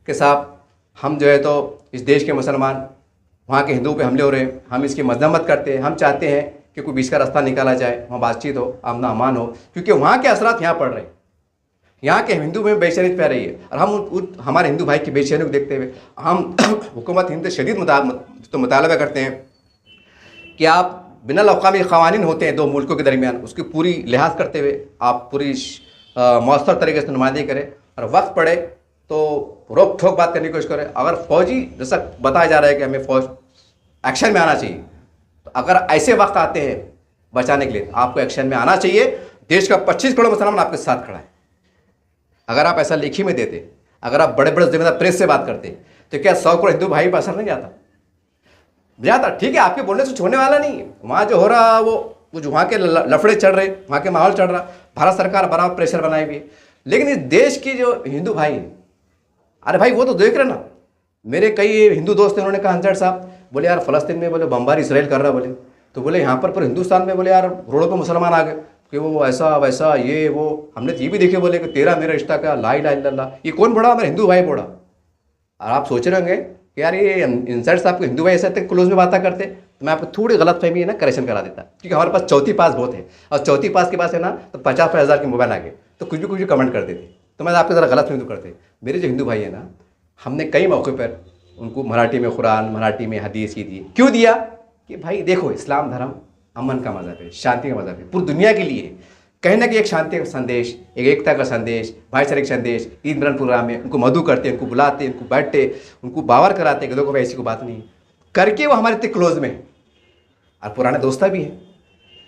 कि साहब हम जो है तो इस देश के मुसलमान वहाँ के हिंदुओं पे हमले हो रहे हैं, हम इसकी मजम्मत करते हैं, हम चाहते हैं कि कोई बीच का रास्ता निकाला जाए, वहाँ बातचीत हो, आमना अमान हो, क्योंकि वहाँ के असरात यहाँ पड़ रहे हैं, यहाँ के हिंदू में बेचैनी पै रही है। और हम हमारे हिंदू भाई की बेचैनी को देखते हुए हम हुकूमत हिंद से शदीद मुतालबा करते हैं कि आप बिना अक़वामी क़वानीन होते हैं दो मुल्कों के दरमियान, उसकी पूरी लिहाज करते हुए आप पूरी मौसर तरीके से नुमाइंदगी करें और वक्त पड़े तो रोक ठोक बात करने की कोशिश करें। अगर फौजी, जैसा बताया जा रहा है कि हमें फौज एक्शन में आना चाहिए, तो अगर ऐसे वक्त आते हैं बचाने के लिए, तो आपको एक्शन में आना चाहिए। देश का 25 करोड़ मुसलमान आपके साथ खड़ा है। अगर आप ऐसा लिखी में देते, अगर आप बड़े बड़े जिम्मेदार प्रेस से बात करते, तो क्या 100 करोड़ हिंदू भाई पर असर नहीं जाता? ठीक है, आपके बोलने से छोड़ने वाला नहीं है। वहाँ जो हो रहा वो वहाँ के लफड़े चढ़ रहे, वहाँ के माहौल चढ़ रहा, भारत सरकार बराबर प्रेशर बनाई हुई है। लेकिन इस देश की जो हिंदू भाई हैं, अरे भाई वो तो देख रहे ना, मेरे कई हिंदू दोस्त हैं, उन्होंने कहा अंसार साहब, बोले यार फ़लस्तीन में बोले बमबारी इसराइल कर रहा, बोले तो बोले यहाँ पर हिंदुस्तान में बोले यार रोडों पर मुसलमान आ गए कि वो ऐसा वैसा ये वो। हमने तो ये भी देखे, बोले कि तेरा मेरा रिश्ता क्या, ला इलाहा इल्लल्लाह, ये कौन बोला? मेरे हिंदू भाई बोला। और आप सोच रहे होंगे कि यार ये इंसर्ट साहब को हिंदू भाई ऐसे क्लोज में बातें करते, तो मैं आपको थोड़ी गलत फहमी है ना करेक्शन करा देता, क्योंकि हमारे पास चौथी पास बहुत है, और चौथी पास के पास है ना तो 50,000 के मोबाइल आ गए, तो कुछ भी कमेंट कर देते, तो मैं आपके ज़रा गलत फहमी करते। मेरे जो हिंदू भाई है ना, हमने कई मौक़े पर उनको मराठी में कुरान, मराठी में हदीस ही दिए। क्यों दिया? कि भाई देखो, इस्लाम धर्म अमन का मज़हब है, शांति का मज़हब है, पूरी दुनिया के लिए कहीं ना कहीं एक शांति का संदेश, एक एकता का संदेश, भाईचारे का संदेश। ईद मिलन प्रोग्राम में उनको मधु करते, उनको बुलाते, उनको बैठते, उनको बावर कराते कि देखो भाई ऐसी कोई बात नहीं करके, वो हमारे इतने क्लोज में और पुराने दोस्ता भी है।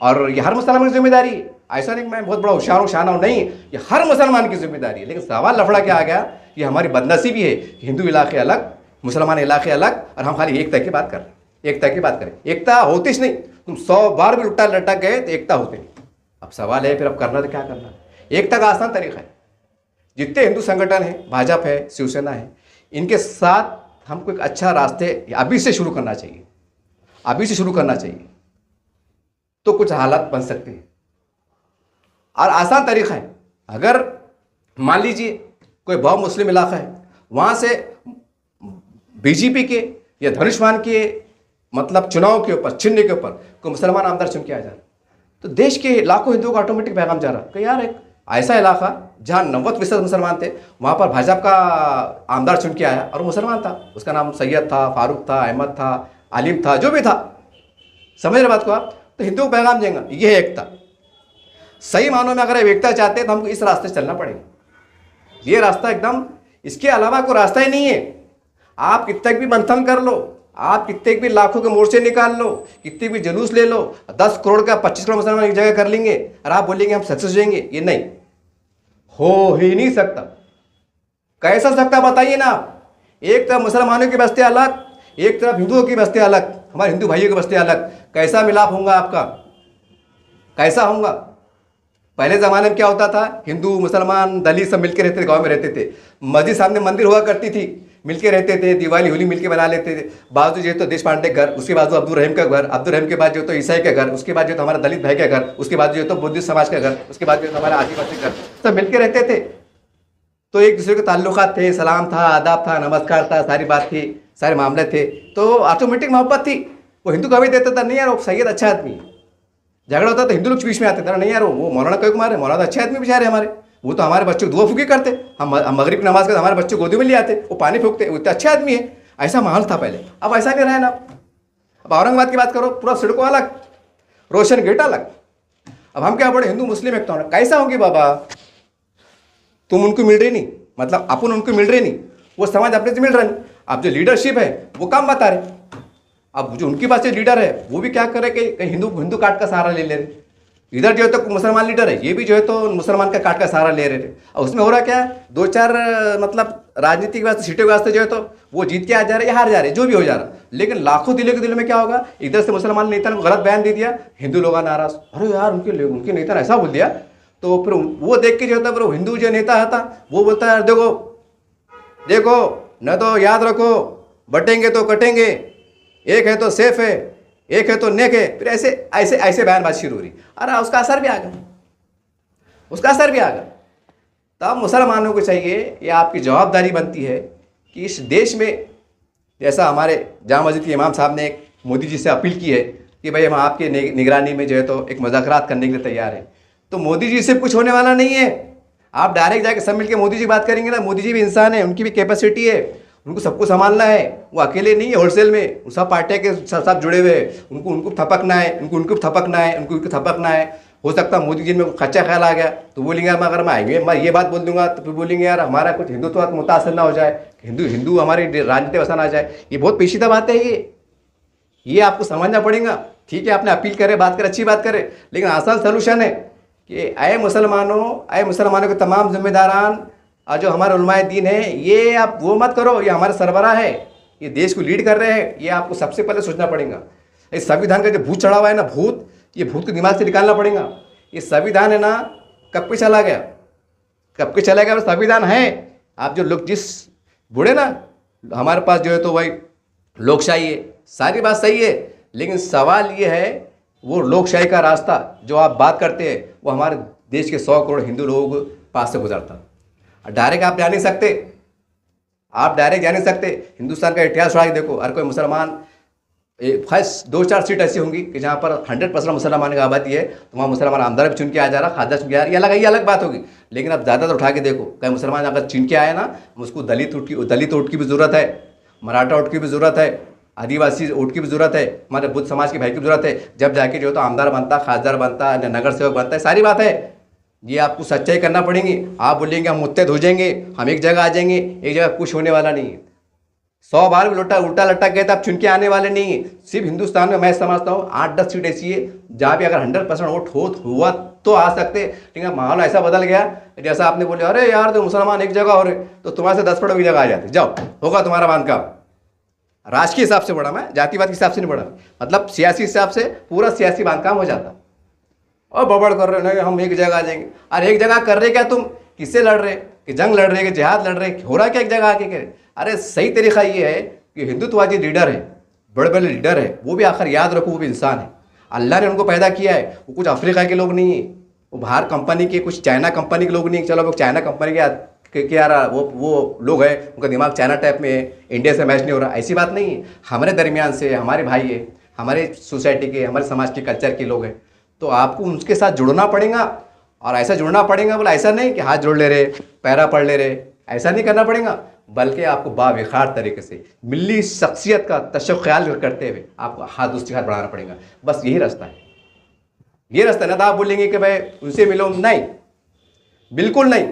और ये हर मुसलमान की जिम्मेदारी है, ऐसा नहीं कि मैं बहुत बड़ा होशियार हूँ, शाना हूँ, नहीं, ये हर मुसलमान की जिम्मेदारी है। लेकिन सवाल लफड़ा क्या आ गया, ये हमारी बदनसीबी है कि हिंदू इलाके अलग, मुसलमान इलाके अलग, और हम खाली एकता की बात कर रहे हैं, एकता की बात करें। एकता होती नहीं, तुम 100 बार भी लुट्टा लटक गए तो एकता होती नहीं। अब सवाल है फिर अब करना तो क्या करना है? एकता का आसान तरीका है, जितने हिंदू संगठन हैं, भाजपा है, शिवसेना है, इनके साथ हमको एक अच्छा रास्ते अभी से शुरू करना चाहिए, अभी से शुरू करना चाहिए, तो कुछ हालात बन सकते हैं। और आसान तरीका है, अगर मान लीजिए कोई बहु मुस्लिम इलाका है, वहाँ से बीजेपी के या धनुष्मान के मतलब चुनाव के ऊपर, चिन्ह के ऊपर कोई मुसलमान आमदार चुन के आ जा रहा, तो देश के लाखों हिंदुओं का ऑटोमेटिक पैगाम जा रहा कि यार एक ऐसा इलाका जहाँ 90% मुसलमान थे, वहाँ पर भाजपा का आमदार चुन के आया और मुसलमान था, उसका नाम सैयद था, फारूक था, अहमद था, आलिम था, जो भी था। समझ रहे बात को आप? तो हिंदुओं को पैगाम देंगे, ये है एकता। सही मानों में अगर एकता चाहते हैं तो हमको इस रास्ते से चलना पड़ेगा। ये रास्ता एकदम, इसके अलावा कोई रास्ता ही नहीं है। आप कितने भी मंथन कर लो, आप कितने भी लाखों के मोर्चे निकाल लो, कितने भी जुलूस ले लो, 10 करोड़ का 25 करोड़ मुसलमान एक जगह कर लेंगे और आप बोलेंगे हम सक्सेस होंगे, ये नहीं हो ही नहीं सकता। कैसा सकता बताइए ना आप? एक तरफ मुसलमानों की बस्ती अलग, एक तरफ हिंदुओं की बस्ती अलग, हमारे हिंदू भाइयों की बस्ती अलग, कैसा मिलाप होगा आपका? कैसा होगा? पहले ज़माने में क्या होता था? हिंदू मुसलमान दलित सब मिलकर रहते थे, गांव में रहते थे, मस्जिद सामने मंदिर हुआ करती थी, मिलके रहते थे, दिवाली होली मिलके बना लेते थे। बाजू जो तो देश पांडे का घर, उसके बाजू अब्दुल रहीम का घर, अब्दुल रहीम के बाद जो तो ईसाई का घर, उसके बाद जो तो हमारा दलित भाई का घर, उसके बाद जो तो बुद्धिस्ट समाज का घर, उसके बाद जो हमारा आदिवासी घर, सब मिलके रहते थे। तो एक दूसरे के ताल्लुकात थे, सलाम था, आदाब था, नमस्कार था, सारी बात थी, सारे मामले थे, तो ऑटोमेटिक मोहब्बत थी। वो हिंदू कभी देता था नहीं यार वो सैयद अच्छा आदमी, झगड़ा होता तो हिंदू लोग बीच में आते थे, नहीं यार वो मौलाना कई कुमार है, मौलाना अच्छे आदमी बेचारे हमारे, वो तो हमारे बच्चों को दुआ फूकी करते, हम मगरिब की नमाज करते हमारे बच्चों गोदी में ले आते, वो पानी फूकते, वो इतने अच्छे आदमी है। ऐसा माहौल था पहले, अब ऐसा नहीं रहा ना। अब औरंगाबाद की बात करो, पूरा सड़कों अलग, रोशन गेट अलग। अब हम क्या बोले हिंदू मुस्लिम एक तो कैसा होंगे बाबा? तुम उनको मिल रही नहीं, मतलब अपन उनको मिल रही नहीं, वो समाज अपने से मिल रहा नहीं। अब जो लीडरशिप है वो काम बता रहे, अब जो उनके पास जो लीडर है वो भी क्या करे कि हिंदू काट का सहारा ले रहे। इधर जो है तो मुसलमान लीडर है, ये भी जो है तो मुसलमान का काट का सहारा ले रहे थे। और उसमें हो रहा क्या है, 2-4 मतलब राजनीति के वास्ते, सीटों के वास्ते जो है तो वो जीत के आ जा रहे या हार जा रहे, जो भी हो जा रहा, लेकिन लाखों दिलों के दिल में क्या होगा, इधर से मुसलमान नेता ने गलत बयान दे दिया, हिंदू लोग नाराज, अरे यार उनके नेता ने ऐसा बोल दिया, तो फिर वो देख के जो होता है हिंदू जो नेता था वो बोलता है देखो देखो न तो याद रखो, बटेंगे तो कटेंगे, एक है तो सेफ है, एक है तो नेक है, फिर ऐसे ऐसे ऐसे बयानबाजी शुरू हो रही। अरे उसका असर भी आ गया, उसका असर भी आ गया। तब मुसलमानों को चाहिए, ये आपकी जवाबदारी बनती है कि इस देश में, जैसा हमारे जामा मस्जिद के इमाम साहब ने एक मोदी जी से अपील की है कि भाई हम आपके निगरानी में जो है तो एक मुज़ाकरात करने के लिए तैयार हैं, तो मोदी जी से कुछ होने वाला नहीं है। आप डायरेक्ट जाके सब मिलके मोदी जी बात करेंगे ना, मोदी जी भी इंसान है, उनकी भी कैपेसिटी है, उनको सबको संभालना है, वो अकेले नहीं है होलसेल में, सब पार्टियाँ के साथ जुड़े हुए हैं, उनको थपकना है, उनको थपकना है, उनको थपकना है। हो सकता है मोदी जी में कच्चा ख्याल आ गया तो बोलेंगे अगर मैं आएंगे मैं ये बात बोल दूंगा तो फिर बोलेंगे यार हमारा कुछ हिंदुत्व मुतासर ना हो जाए, हिंदू हमारी राजनीति वैसा ना जाए। ये बहुत पेचीदा बात है, ये आपको समझना पड़ेगा। ठीक है, आपने अपील करे, बात करे, अच्छी बात करे, लेकिन आसान सोल्यूशन है कि अय मुसलमानों के तमाम जिम्मेदारान और जो हमारे उलमाए दीन है, ये आप वो मत करो, ये हमारे सरबराह है, ये देश को लीड कर रहे हैं, ये आपको सबसे पहले सोचना पड़ेगा। इस संविधान का जो भूत चढ़ा हुआ है ना, भूत, ये भूत को दिमाग से निकालना पड़ेगा। ये संविधान है ना, कब के चला गया, कब के चला गया, संविधान है। आप जो लोग जिस बूढ़े ना, हमारे पास जो है तो भाई लोकशाही है, सारी बात सही है, लेकिन सवाल ये है वो लोकशाही का रास्ता जो आप बात करते हैं वो हमारे देश के 100 करोड़ हिंदू लोगों के पास से गुजरता। डायरेक्ट आप जा नहीं सकते, आप डायरेक्ट जा नहीं सकते। हिंदुस्तान का इतिहास उठा के देखो, हर कोई मुसलमान, खास 2-4 सीट ऐसी होंगी कि जहाँ पर 100% मुसलमान की आबादी है, तो वहाँ मुसलमान आमदार भी चुन के आ जा रहा, खादा चुन के आ रहा, ये अलग बात होगी। लेकिन अब ज़्यादातर उठा के देखो, कहीं मुसलमान अगर चुन के आए ना, उसको दलित वोट की भी ज़रूरत है, मराठा वोट की भी ज़रूरत है, आदिवासी वोट की भी ज़रूरत है, हमारे बुद्ध समाज के भाई की भी ज़रूरत है। जब जाके जो तो आमदार बनता, खासदार बनता, नगर सेवक बनता है, सारी बात है। ये आपको सच्चाई करना पड़ेगी। आप बोलेंगे हम मुत्तैद हो जाएंगे, हम एक जगह आ जाएंगे, एक जगह कुछ होने वाला नहीं है। 100 बार भी उल्टा लटक गए तो आप चुन के आने वाले नहीं है। सिर्फ हिंदुस्तान में मैं समझता हूँ 8-10 सीट ऐसी है जहाँ भी अगर 100% वोट हुआ तो आ सकते, लेकिन माहौल ऐसा बदल गया, जैसा आपने बोले अरे यार तो मुसलमान एक जगह हो रहे, तो तुम्हारे से 10 पड़ों की जगह आ जाते, जाओ होगा तुम्हारा बांध का। राजकीय हिसाब से बढ़ा, मैं जातिवाद के हिसाब से नहीं बढ़ा, मतलब सियासी हिसाब से पूरा सियासी बांधकाम हो जाता। और बबड़ कर रहे हो हम एक जगह आ जाएंगे, अरे एक जगह कर रहे क्या तुम, किससे लड़ रहे, कि जंग लड़ रहे, कि जिहाद लड़ रहे, हो रहा क्या एक जगह आके करे। अरे सही तरीका ये है कि हिंदुत्ववादी लीडर है, बड़े बड़े लीडर है, वो भी आखिर याद रखो वो भी इंसान है, अल्लाह ने उनको पैदा किया है, वो कुछ अफ्रीका के लोग नहीं है, वो बाहर कंपनी के, कुछ चाइना कंपनी के लोग नहीं। चलो वो चाइना कंपनी के कि यार वो लोग हैं, उनका दिमाग चाइना टाइप में है, इंडिया से मैच नहीं हो रहा, ऐसी बात नहीं है। हमारे दरमियान से हमारे भाई है, हमारे सोसाइटी के, हमारे समाज के, कल्चर के लोग हैं, तो आपको उनके साथ जुड़ना पड़ेगा। और ऐसा जुड़ना पड़ेगा, बोला ऐसा नहीं कि हाथ जोड़ ले रहे, पैरा पढ़ ले रहे, ऐसा नहीं करना पड़ेगा, बल्कि आपको बाविखार तरीके से मिली शख्सियत का तशक्कुर ख्याल करते हुए आपको हाथ दूसरे हाथ बढ़ाना पड़ेगा। बस यही रास्ता है, ये रास्ता ना। तो आप बोलेंगे कि भाई उनसे मिलो, नहीं, बिल्कुल नहीं।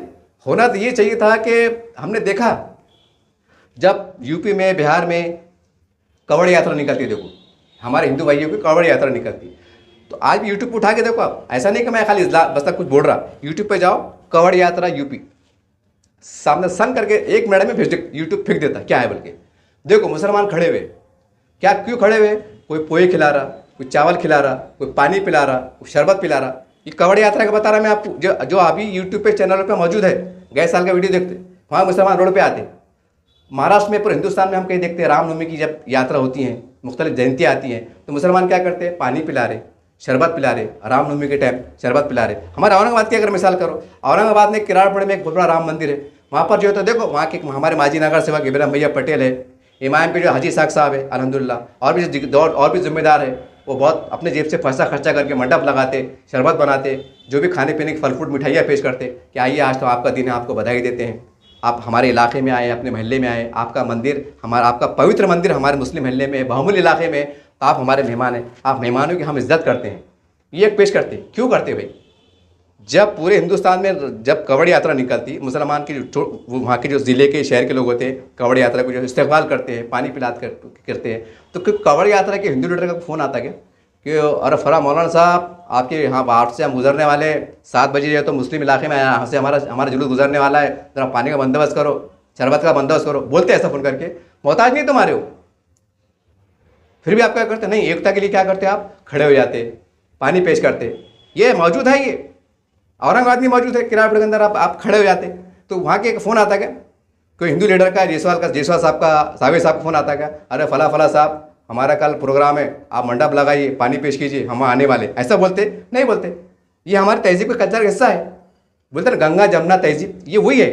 होना तो ये चाहिए था कि हमने देखा जब यूपी में, बिहार में कांवड़ यात्रा निकलती है, देखो हमारे हिंदू भाइयों की कांवड़ यात्रा निकलती है, तो आज भी यूट्यूब पर उठा के देखो आप, ऐसा नहीं कि मैं खाली बस तक कुछ बोल रहा, यूट्यूब पे जाओ, कांवड़ यात्रा यूपी, सामने संग करके 1 मिनट में भेज यूट्यूब फेंक देता क्या है, बल्कि देखो मुसलमान खड़े हुए, क्या क्यों खड़े हुए, कोई पोहे खिला रहा, कोई चावल खिला रहा, कोई पानी पिला रहा, कोई शरबत पिला रहा। ये कांवड़ यात्रा का बता रहा मैं आपको, जो अभी यूट्यूब पे चैनल पे मौजूद है, गए साल का वीडियो देखते, वहाँ मुसलमान रोड पे आते। महाराष्ट्र में, पूरे हिंदुस्तान में हम कहीं देखते हैं, रामनवमी की जब यात्रा होती है, मुख्तलिफ जयंतियाँ आती हैं, तो मुसलमान क्या करते हैं, पानी पिला रहे, शरबत पिला रहे, रामनवमी के टाइम शरबत पिला रहे। हमारे औरंगाबाद की अगर मिसाल करो, औरंगाबाद में किराड़पुर में एक बहुत बड़ा राम मंदिर है, वहाँ पर जो है तो देखो, वहाँ के हमारे माजी नगर सेवक इब्राहिम भैया पटेल है, इमाम पे जो हाजी साहब साहब है अल्हम्दुलिल्लाह, और भी जिम्मेदार है, वो बहुत अपने जेब से पैसा खर्चा करके मंडप लगाते, शरबत बनाते, जो भी खाने पीने की फल फ्रूट मिठाइयाँ पेश करते कि आइए आज तो आपका दिन है, आपको बधाई देते हैं, आप हमारे इलाके में आए, अपने मोहल्ले में आए, आपका मंदिर, हमारा आपका पवित्र मंदिर हमारे मुस्लिम मोहल्ले में, बहुमूल्य इलाके में, आप हमारे मेहमान हैं, आप मेहमानों की हम इज्जत करते हैं, ये एक पेश करते। क्यों करते भाई? जब पूरे हिंदुस्तान में जब कांवड़ यात्रा निकलती, मुसलमान की जो वहाँ के जो ज़िले के शहर के लोग होते हैं, कांवड़ यात्रा को जो इस्तेकबाल करते हैं, पानी पिला करते हैं, तो क्यों कांवड़ यात्रा के हिंदू लीडर का फ़ोन आता क्या कि अरे फरा मौलाना साहब, आपके यहाँ बाहर से हम गुजरने वाले, 7 बजे जो तो मुस्लिम इलाके में यहाँ से हमारा जुलूस गुजरने वाला है, ज़रा पानी का बंदोबस्त करो, शरबत का बंदोबस्त करो, बोलते ऐसा फ़ोन करके, मोहताज नहीं तुम्हारे हो। फिर भी आप क्या करते? नहीं, एकता के लिए क्या करते आप? खड़े हो जाते, पानी पेश करते। ये मौजूद है, ये औरंगाबाद में मौजूद है, किराड़पुर के अंदर आप खड़े हो जाते। तो वहाँ के एक फ़ोन आता क्या, कोई हिंदू लीडर का, जायसवाल साहब का, सावे साहब का फ़ोन आता क्या, अरे फला साहब हमारा कल प्रोग्राम है, आप मंडप लगाइए, पानी पेश कीजिए, हम आने वाले, ऐसा बोलते? नहीं बोलते। ये हमारे तहजीब का कल्चर का हिस्सा है। बोलते ना गंगा जमुना तहजीब, ये वही है।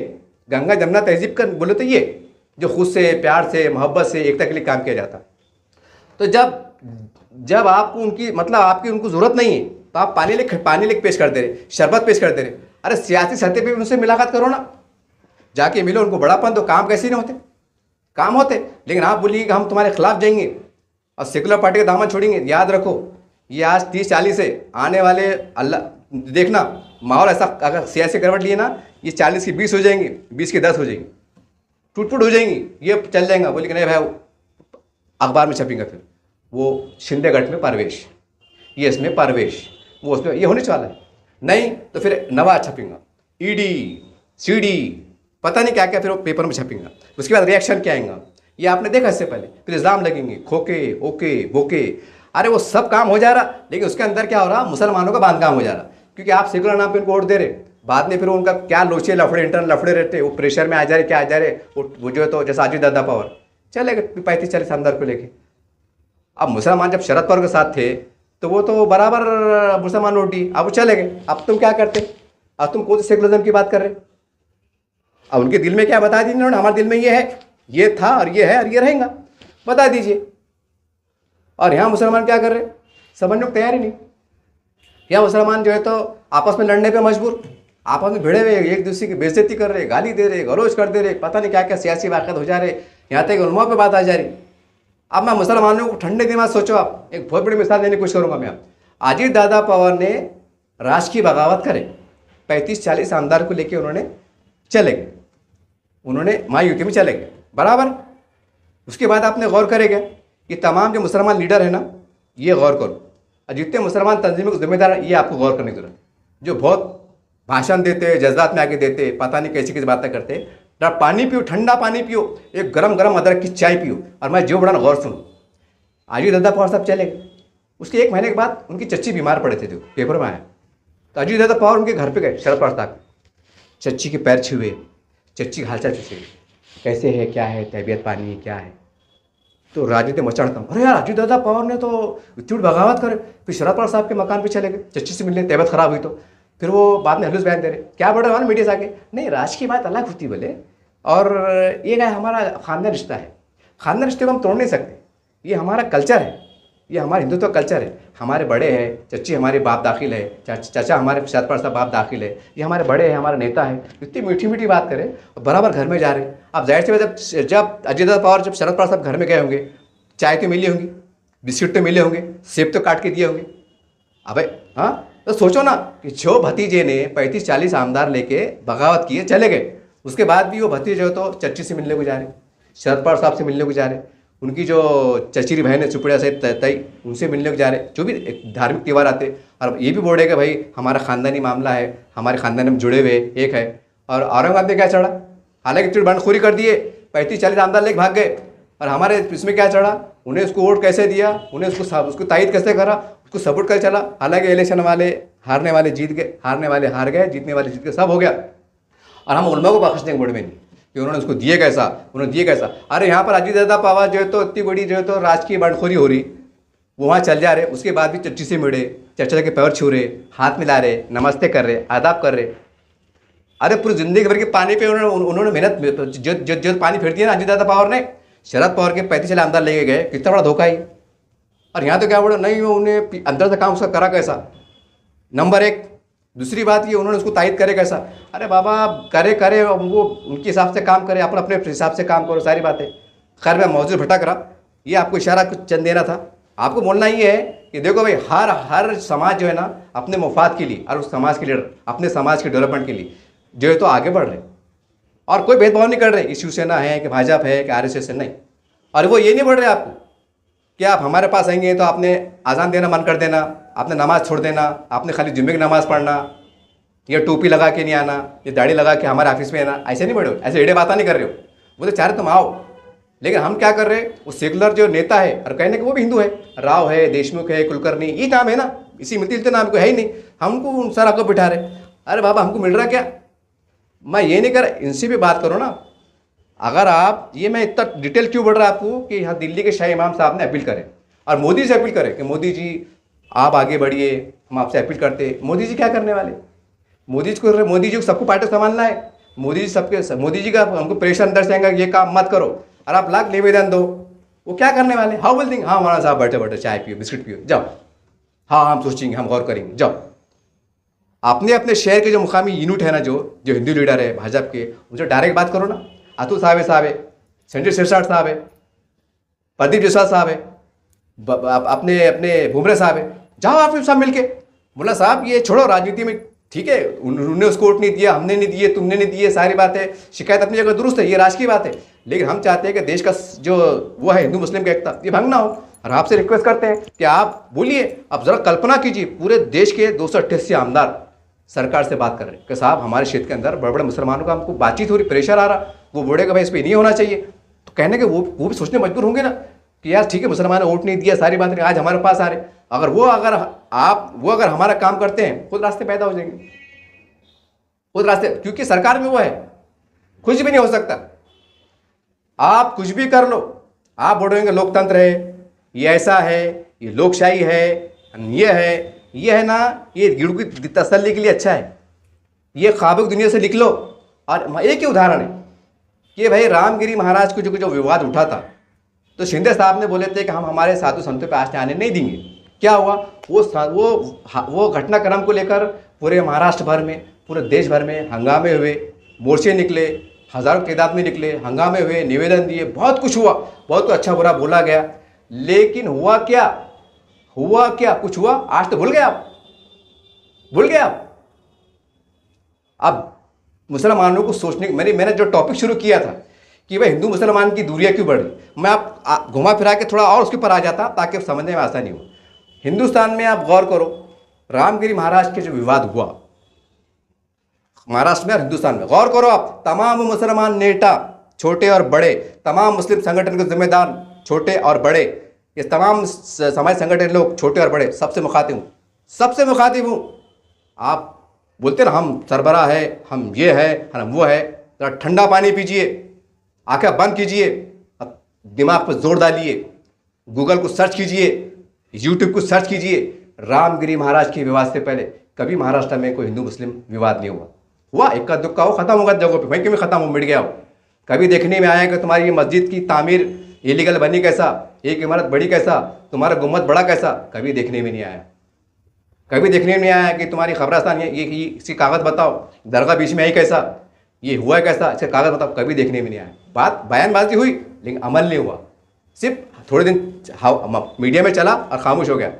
गंगा जमुना तहजीब का बोले तो ये जो खुद से, प्यार से, मोहब्बत से, एकता के लिए काम किया जाता। तो जब आपको उनकी मतलब आपकी उनको ज़रूरत नहीं है, तो आप पानी लेके पेश करते रहे, शरबत पेश करते रहे। अरे सियासी सतह पे उनसे मुलाकात करो ना, जाके मिलो, उनको बड़ापन दो, काम कैसे नहीं होते, काम होते। लेकिन आप बोलिए कि हम तुम्हारे खिलाफ जाएंगे और सेकुलर पार्टी का दामन छोड़ेंगे। याद रखो, ये आज 30-40 है, आने वाले अल्लाह देखना माहौल ऐसा, अगर सियासी करवट लिए ना, ये 40 की 20 हो जाएंगी, 20 की 10 हो जाएंगी, टूट हो जाएंगी, ये चल जाएगा। बोले कि नहीं भाई, अखबार में छपेंगे, फिर वो शिंदेगढ़ में परवेश, ये इसमें परवेश, वो उसमें ये होने वाला है। नहीं तो फिर नवाज छपेंगा, ईडी सीडी पता नहीं क्या क्या, फिर वो पेपर में छपेंगा। उसके बाद रिएक्शन क्या आएगा, ये आपने देखा इससे पहले। फिर इल्ज़ाम लगेंगे, खोके ओके बोके, अरे वो सब काम हो जा रहा, लेकिन उसके अंदर क्या हो रहा, मुसलमानों का बांध काम हो जा रहा, क्योंकि आप सेकुलर नाम पे उनको वोट दे रहे। बाद में फिर उनका क्या लोचे लफड़े, इंटरनल लफड़े रहते, वो प्रेशर में आ जा रहे, क्या आ जा रहे, वो जो है तो जैसा अजीत दादा पवार चले गए 35-40 आमदार को लेके। अब मुसलमान जब शरद पवार के साथ थे तो वो तो बराबर मुसलमान वोट दी, अब वो चले गए। अब तुम क्या करते, अब तुम कौन से सेकुलरिज्म की बात कर रहे? अब उनके दिल में क्या बता दीजिए उन्होंने, हमारे दिल में ये है, ये था और ये है और ये रहेगा, बता दीजिए। और यहाँ मुसलमान क्या कर रहे, समझने को तैयार ही नहीं। यहाँ मुसलमान जो है तो आपस में लड़ने पे मजबूर, आपस में भिड़े हुए, एक दूसरे की बेइज्जती कर रहे, गाली दे रहे, गलौज कर दे रहे, पता नहीं क्या क्या सियासी वाक़यात हो जा रहे, यहाँ तक उलमा पे बात आ जा रही। अब मैं मुसलमानों को ठंडे दिमाग सोचो आप, एक बहुत बड़ी मिसाल देने की कोशिश करूँगा मैं। अजीत दादा पवार ने राष्ट्र की बगावत करे, 35-40 आमदार को लेके उन्होंने चले गए, उन्होंने मायूके में चले गए बराबर। उसके बाद आपने गौर करेगा कि तमाम जो मुसलमान लीडर है ना, ये गौर करो, जितने मुसलमान तंजीमों के जिम्मेदार है, ये आपको गौर करने की जरूरत है, जो बहुत भाषण देते, जज्बात में आके देते, पता नहीं कैसी कैसी बातें करते। पानी पियो, ठंडा पानी पियो, एक गरम गरम अदरक की चाय पियो, और मैं जो बड़ा गौर सुनो। अजीत दादा पवार साहब चले गए, उसके 1 महीने के बाद उनकी चच्ची बीमार पड़े थे, जो पेपर में आया। तो अजीत दादा पवार उनके घर पे गए, शरद पवार साहब, चच्ची के पैर छुए, चच्ची का हालचाल पूछे, कैसे है, क्या है तबीयत पानी क्या है। तो राजनीति मचाड़ता हूँ, अरे यार अजीत दादा पवार ने तो इतनी बगावत करे। फिर शरद पवार साहब के मकान पे चले गए, चच्ची से मिलने, तबीयत खराब हुई तो फिर वो बाद में हलूस बयान दे रहे, क्या बोल रहे हैं मीडिया से आके, नहीं राज की बात अलग होती बोले, और ये क्या हमारा खानदान रिश्ता है, खानदान रिश्ते को हम तोड़ नहीं सकते, ये हमारा कल्चर है, ये हमारा हिंदुत्व कल्चर है। हमारे बड़े हैं, चच्ची हमारे बाप दाखिल है, चाचा हमारे शरद साहब बाप दाखिल है, ये हमारे बड़े हैं, हमारा नेता है, इतनी मीठी मीठी बात करें और बराबर घर में जा रहे हैं। अब जाहिर सी बात जब अजय पवार जब शरद पवार साहब घर में गए होंगे, चाय तो मिली होंगी, बिस्किट तो मिले होंगे, सेब तो काट के दिए होंगे। अबे हाँ, तो सोचो ना कि जो भतीजे ने 35-40 आमदार लेके बगावत किए चले गए, उसके बाद भी वो भतीजे जो तो चच्ची से मिलने को जा रहे, शरद पवार साहब से मिलने को जा रहे, उनकी जो चचेरी बहन है चुपड़िया से तई, उनसे मिलने को जा रहे, जो भी एक धार्मिक त्यौहार आते। और ये भी बोल रहे कि भाई हमारा ख़ानदानी मामला है, हमारे ख़ानदान में जुड़े हुए एक है। और औरंगाबाद में क्या चढ़ा, हालांकि चिड़ बंडखोरी कर दिए, 35-40 आमदार लेके भाग गए, और हमारे इसमें क्या चढ़ा, उन्हें उसको वोट कैसे दिया, उन्हें उसको तायद कैसे करा, उसको सपोर्ट कर चला। हालांकि इलेक्शन वाले हारने वाले जीत गए, हारने वाले हार गए, जीतने वाले जीत गए, सब हो गया। और हम उलमा को बख्शने के मूड में नहीं कि उन्होंने उसको दिए कैसा, उन्होंने दिए कैसा। अरे यहाँ पर अजीत पवार जो है तो इतनी बड़ी जो है तो राजकीय बंडखोरी हो रही, वो वहाँ चल जा रहे, उसके बाद भी चच्ची से मिले, चचा के पैर छू रहे, हाथ मिला रहे, नमस्ते कर रहे, आदाब कर रहे। अरे पूरी जिंदगी भर के पानी पे उन्होंने मेहनत जो पानी फेर दिया ना अजीत पवार ने, शरद पवार के 35 आमदार लेके गए, कितना बड़ा धोखा ही। और यहाँ तो क्या बोला, नहीं वो उन्हें अंदर से काम उसका करा कैसा, नंबर एक। दूसरी बात ये, उन्होंने उसको तायद करे कैसा। अरे बाबा करे वो उनके हिसाब से काम करे, अपने अपने हिसाब से काम करो, सारी बातें। खैर मैं मौजूद भटक रहा, ये आपको इशारा कुछ चंद देना था। आपको बोलना ये है कि देखो भाई हर समाज जो है ना अपने मुफाद के लिए और उस समाज के लिए, अपने समाज के डेवलपमेंट के लिए जो है तो आगे बढ़ रहे, और कोई भेदभाव नहीं कर रहे, शिवसेना है कि भाजपा है कि RSS है, नहीं। और वो ये नहीं बोल रहे आपको कि आप हमारे पास आएंगे तो आपने आज़ान देना मन कर देना, आपने नमाज़ छोड़ देना, आपने खाली जुम्मे की नमाज़ पढ़ना, या टोपी लगा के नहीं आना, या दाढ़ी लगा के हमारे ऑफिस में आना, ऐसे नहीं बढ़ो, ऐसे एड़े बातें नहीं कर रहे हो। वो तो चाह रहे तुम आओ, लेकिन हम क्या कर रहे हैं, वो सेकुलर जो नेता है, और कहने के वो भी हिंदू है, राव है, देशमुख है, कुलकर्णी, ये नाम है ना, इसी मिलते जुलते नाम को है ही नहीं, हमको सर आपको बिठा रहे। अरे बाबा हमको मिल रहा क्या, मैं ये नहीं कर, इनसे भी बात करो ना। अगर आप ये, मैं इतना डिटेल क्यों बढ़ रहा आपको कि यहाँ दिल्ली के शाही इमाम साहब ने अपील करें और मोदी से अपील करें कि मोदी जी आप आगे बढ़िए, हम आपसे अपील करते हैं। मोदी जी क्या करने वाले, मोदी जी को सबको पार्टी संभालना है, मोदी जी का हमको प्रेशर अंदर से आएगा ये काम मत करो, और आप लाख निवेदन दो, वो क्या करने वाले, हाउ विल थिंक, हाँ मौलाना साहब बैठे बैठे चाय पियो, बिस्किट पियो, जाओ, हाँ हम सोचेंगे, हम गौर करेंगे, जाओ। आपने अपने शहर के जो मुकामी यूनिट है ना, जो हिंदू लीडर है भाजपा के, उनसे डायरेक्ट बात करो ना। अतुल साहब है, संजय सिरसाट साहब है, प्रदीप जयसवाल साहब है, अपने भूमरे साहब है, जाओ आप सब मिलके, बोला साहब ये छोड़ो राजनीति में, ठीक है उन्होंने उसको वोट नहीं दिया, हमने नहीं दिए, तुमने नहीं दिए, सारी बात है, शिकायत अपनी जगह दुरुस्त है, ये राजकीय बात है, लेकिन हम चाहते हैं कि देश का जो वो है हिंदू मुस्लिम का एकता, ये भंग ना हो। और आपसे रिक्वेस्ट करते हैं कि आप बोलिए, आप जरा कल्पना कीजिए, पूरे देश के 288 आमदार सरकार से बात कर रहे हैं कि साहब हमारे क्षेत्र के अंदर बड़े बड़े मुसलमानों का हमको बातचीत हो रही, प्रेशर आ रहा, वो बोलेगा भाई इस पर नहीं होना चाहिए, तो कहने के वो भी सोचने मजबूर होंगे ना कि यार ठीक है मुसलमान ने वोट नहीं दिया, सारी बात नहीं, आज हमारे पास आ रहे, अगर हमारा काम करते हैं, खुद रास्ते पैदा हो जाएंगे, खुद रास्ते, क्योंकि सरकार में वो है, कुछ भी नहीं हो सकता, आप कुछ भी कर लो, आप बोलेंगे लोकतंत्र है, ये ऐसा है, ये लोकशाही है, ये है ना, ये गिड़ू की तसल्ली के लिए अच्छा है, ये ख्वाबों की दुनिया से लिख लो। और एक ही उदाहरण है कि भाई रामगिरी महाराज को जो विवाद उठा था, तो शिंदे साहब ने बोले थे कि हम हमारे साधु संतों पे आस्था आने नहीं देंगे। क्या हुआ, वो घटनाक्रम को लेकर पूरे महाराष्ट्र भर में, पूरे देश भर में हंगामे हुए, मोर्चे निकले, हज़ारों की तादाद में निकले, हंगामे हुए, निवेदन दिए, बहुत कुछ हुआ, बहुत कुछ अच्छा बुरा बोला गया, लेकिन हुआ क्या, कुछ हुआ, आज तो भूल गए आप। अब मुसलमानों को सोचने, मैंने जो टॉपिक शुरू किया था कि भाई हिंदू मुसलमान की दूरियां क्यों बढ़ रही, मैं आप घुमा फिरा के थोड़ा और उसके ऊपर आ जाता ताकि समझने में आसानी हो। हिंदुस्तान में आप गौर करो, रामगिरी महाराज के जो विवाद हुआ महाराष्ट्र में और हिंदुस्तान में, गौर करो आप, तमाम मुसलमान नेता छोटे और बड़े, तमाम मुस्लिम संगठन के जिम्मेदार छोटे और बड़े, ये तमाम समाज संगठन लोग छोटे और बड़े, सबसे मुखातिब हूँ। आप बोलते ना हम सरबरा है, हम ये है, हम वो है, जरा ठंडा पानी पीजिए, आंखें बंद कीजिए, अब दिमाग पर जोर डालिए, गूगल को सर्च कीजिए, यूट्यूब को सर्च कीजिए, रामगिरी महाराज के विवाद से पहले कभी महाराष्ट्र में कोई हिंदू मुस्लिम विवाद नहीं हुआ इक्का दुक्का हो, खत्म होगा जगहों पे, वहीं के भी खत्म हो, मिट गया हो। कभी देखने में आया कि तुम्हारी ये मस्जिद की तामीर इलीगल बनी कैसा, एक इमारत बड़ी कैसा, तुम्हारा गुम्मद बड़ा कैसा, कभी देखने में नहीं आया। कभी देखने में नहीं आया कि तुम्हारी खबरस्तान ये इसकी कागज़ बताओ, दरगाह बीच में आई कैसा, ये हुआ कैसा, इसका कागज़ बताओ, कभी देखने में नहीं आया। बात बयानबाजी हुई लेकिन अमल नहीं हुआ, सिर्फ थोड़े दिन मीडिया में चला और खामोश हो गया।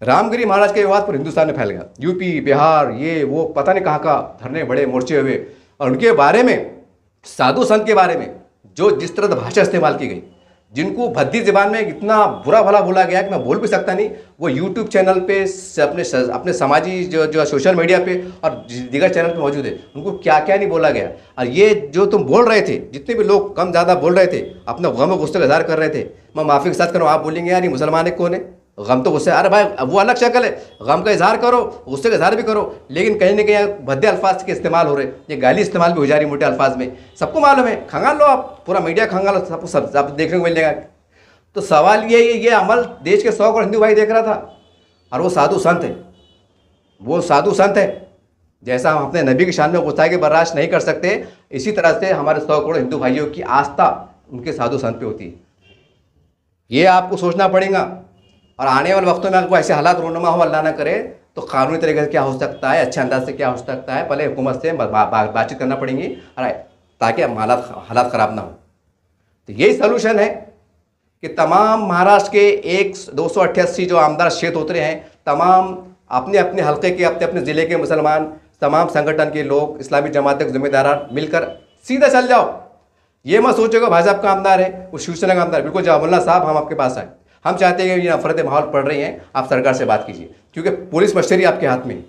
रामगिरी महाराज के विवाद पर हिंदुस्तान में फैल गया, यूपी बिहार ये वो पता नहीं कहाँ धरने बड़े मोर्चे हुए, और उनके बारे में, साधु संत के बारे में जो जिस तरह भाषा इस्तेमाल की गई, जिनको भद्दी ज़बान में इतना बुरा भला बोला गया कि मैं बोल भी सकता नहीं, वो यूट्यूब चैनल पे अपने समाजी जो सोशल मीडिया पे और दीगर चैनल पे मौजूद है, उनको क्या क्या नहीं बोला गया। और ये जो तुम बोल रहे थे, जितने भी लोग कम ज़्यादा बोल रहे थे, अपना गम और गुस्से का इजहार कर रहे थे, मैं माफ़ी के साथ करूँ, आप बोलेंगे यार ये मुसलमान है कौन है, गम तो गुस्से, अरे भाई वो अलग शक्ल है, गम का इजहार करो, गुस्से का इजहार भी करो, लेकिन कहीं ना कहीं भद्दे अल्फाज के इस्तेमाल हो रहे, ये गाली इस्तेमाल भी हो जा रही मोटे अल्फाज में, सबको मालूम है, खंगाल लो आप, पूरा मीडिया खंगाल लो, सब देखने को मिल जाएगा। तो सवाल ये अमल देश के 100 करोड़ हिंदू भाई देख रहा था, और वो साधु संत है, वो साधु संत है। जैसा हम अपने नबी की शान में गुस्सा के बर्दाश्त नहीं कर सकते, इसी तरह से हमारे 100 करोड़ हिंदू भाइयों की आस्था उनके साधु संत पे होती है। ये आपको सोचना पड़ेगा, और आने वाले वक्तों में आपको ऐसे हालात रोनुमा हो, अल्लाह ना करे, तो कानूनी तरीके से क्या हो सकता है, अच्छे अंदाज से क्या हो सकता है, पहले हुकूमत से बातचीत करना पड़ेगी, ताकि हालात ख़राब ना हो। तो यही सोल्यूशन है कि तमाम महाराष्ट्र के 288 जो आमदार क्षेत्र उतरे हैं, तमाम अपने अपने हल्के के, अपने अपने ज़िले के मुसलमान, तमाम संगठन के लोग, इस्लामी जमात के जिम्मेदार मिलकर सीधा चल जाओ। ये मत सोचोगे भाजपा का आमदार है, वो शिवसेना का आमदार, बिल्कुल जाओ, मुल्ला साहब हम आपके पास आए, हम चाहते हैं कि ये नफरत माहौल पड़ रही हैं, आप सरकार से बात कीजिए, क्योंकि पुलिस मशरी आपके हाथ में,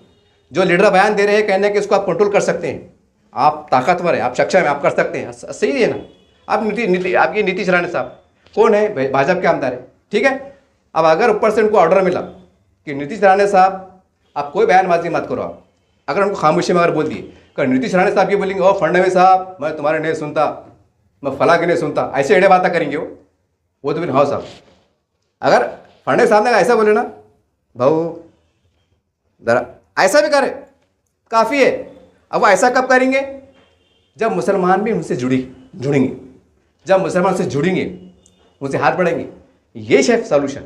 जो लीडर बयान दे रहे हैं कहने कि इसको आप कंट्रोल कर सकते हैं, आप ताकतवर हैं, आप सक्षम हैं, आप कर सकते हैं, सही है ना। आप आपकी नीतीश राणे साहब कौन है, भाजपा के आमदार है, ठीक है। अब अगर ऊपर से उनको ऑर्डर मिला कि नीतीश राणे साहब आप कोई बयानबाजी मत करो, आप अगर उनको खामोशी में अगर बोल दिए, अगर नीतीश राणे साहब ये बोलेंगे ओ फडणवीस साहब मैं तुम्हारे नहीं सुनता, मैं फला के नहीं सुनता, ऐसे एड़े बातें करेंगे वो तो फिर हाँ साहब, अगर फडणवीस साहब ने ऐसा बोले ना भाऊ जरा ऐसा भी करे काफ़ी है। अब वो ऐसा कब करेंगे, जब मुसलमान भी उनसे जुड़ेंगे, जब मुसलमान से जुड़ेंगे, उनसे हाथ बढ़ेंगे, ये सोल्यूशन,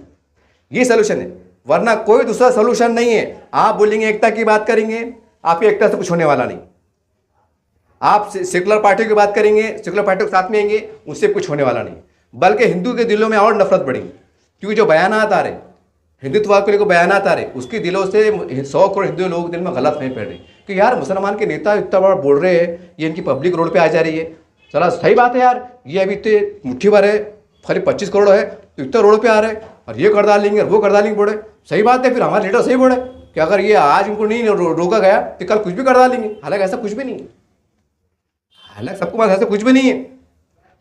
ये सोल्यूशन है, वरना कोई दूसरा सोल्यूशन नहीं है। आप बोलेंगे एकता की बात करेंगे, आपकी एकता से कुछ होने वाला नहीं। आप सेकुलर पार्टी की बात करेंगे, सेकुलर पार्टी के साथ में आएंगे, उससे कुछ होने वाला नहीं, बल्कि हिंदू के दिलों में और नफरत बढ़ेगी, क्योंकि जो बयानात आ रहे हिंदुत्व को लेकर बयानात आ रहे, उसके दिलों से 100 करोड़ हिंदू लोग दिल में गलत फहमी पड़ रही कि यार मुसलमान के नेता इतना बड़ा बोल रहे हैं, ये इनकी पब्लिक रोड पे आ जा रही है, चला सही बात है यार, ये अभी तो मुट्ठी भर है, खाली 25 करोड़ है तो इतना रोड पे आ रहे हैं, और ये कर डालेंगे और वो कर डालेंगे, बोले सही बात है। फिर हमारे लीडर सही बोले कि अगर ये आज इनको नहीं रोका गया तो कल कुछ भी कर डालेंगे, हालांकि ऐसा कुछ भी नहीं है, हालांकि सबको पास ऐसा कुछ भी नहीं है,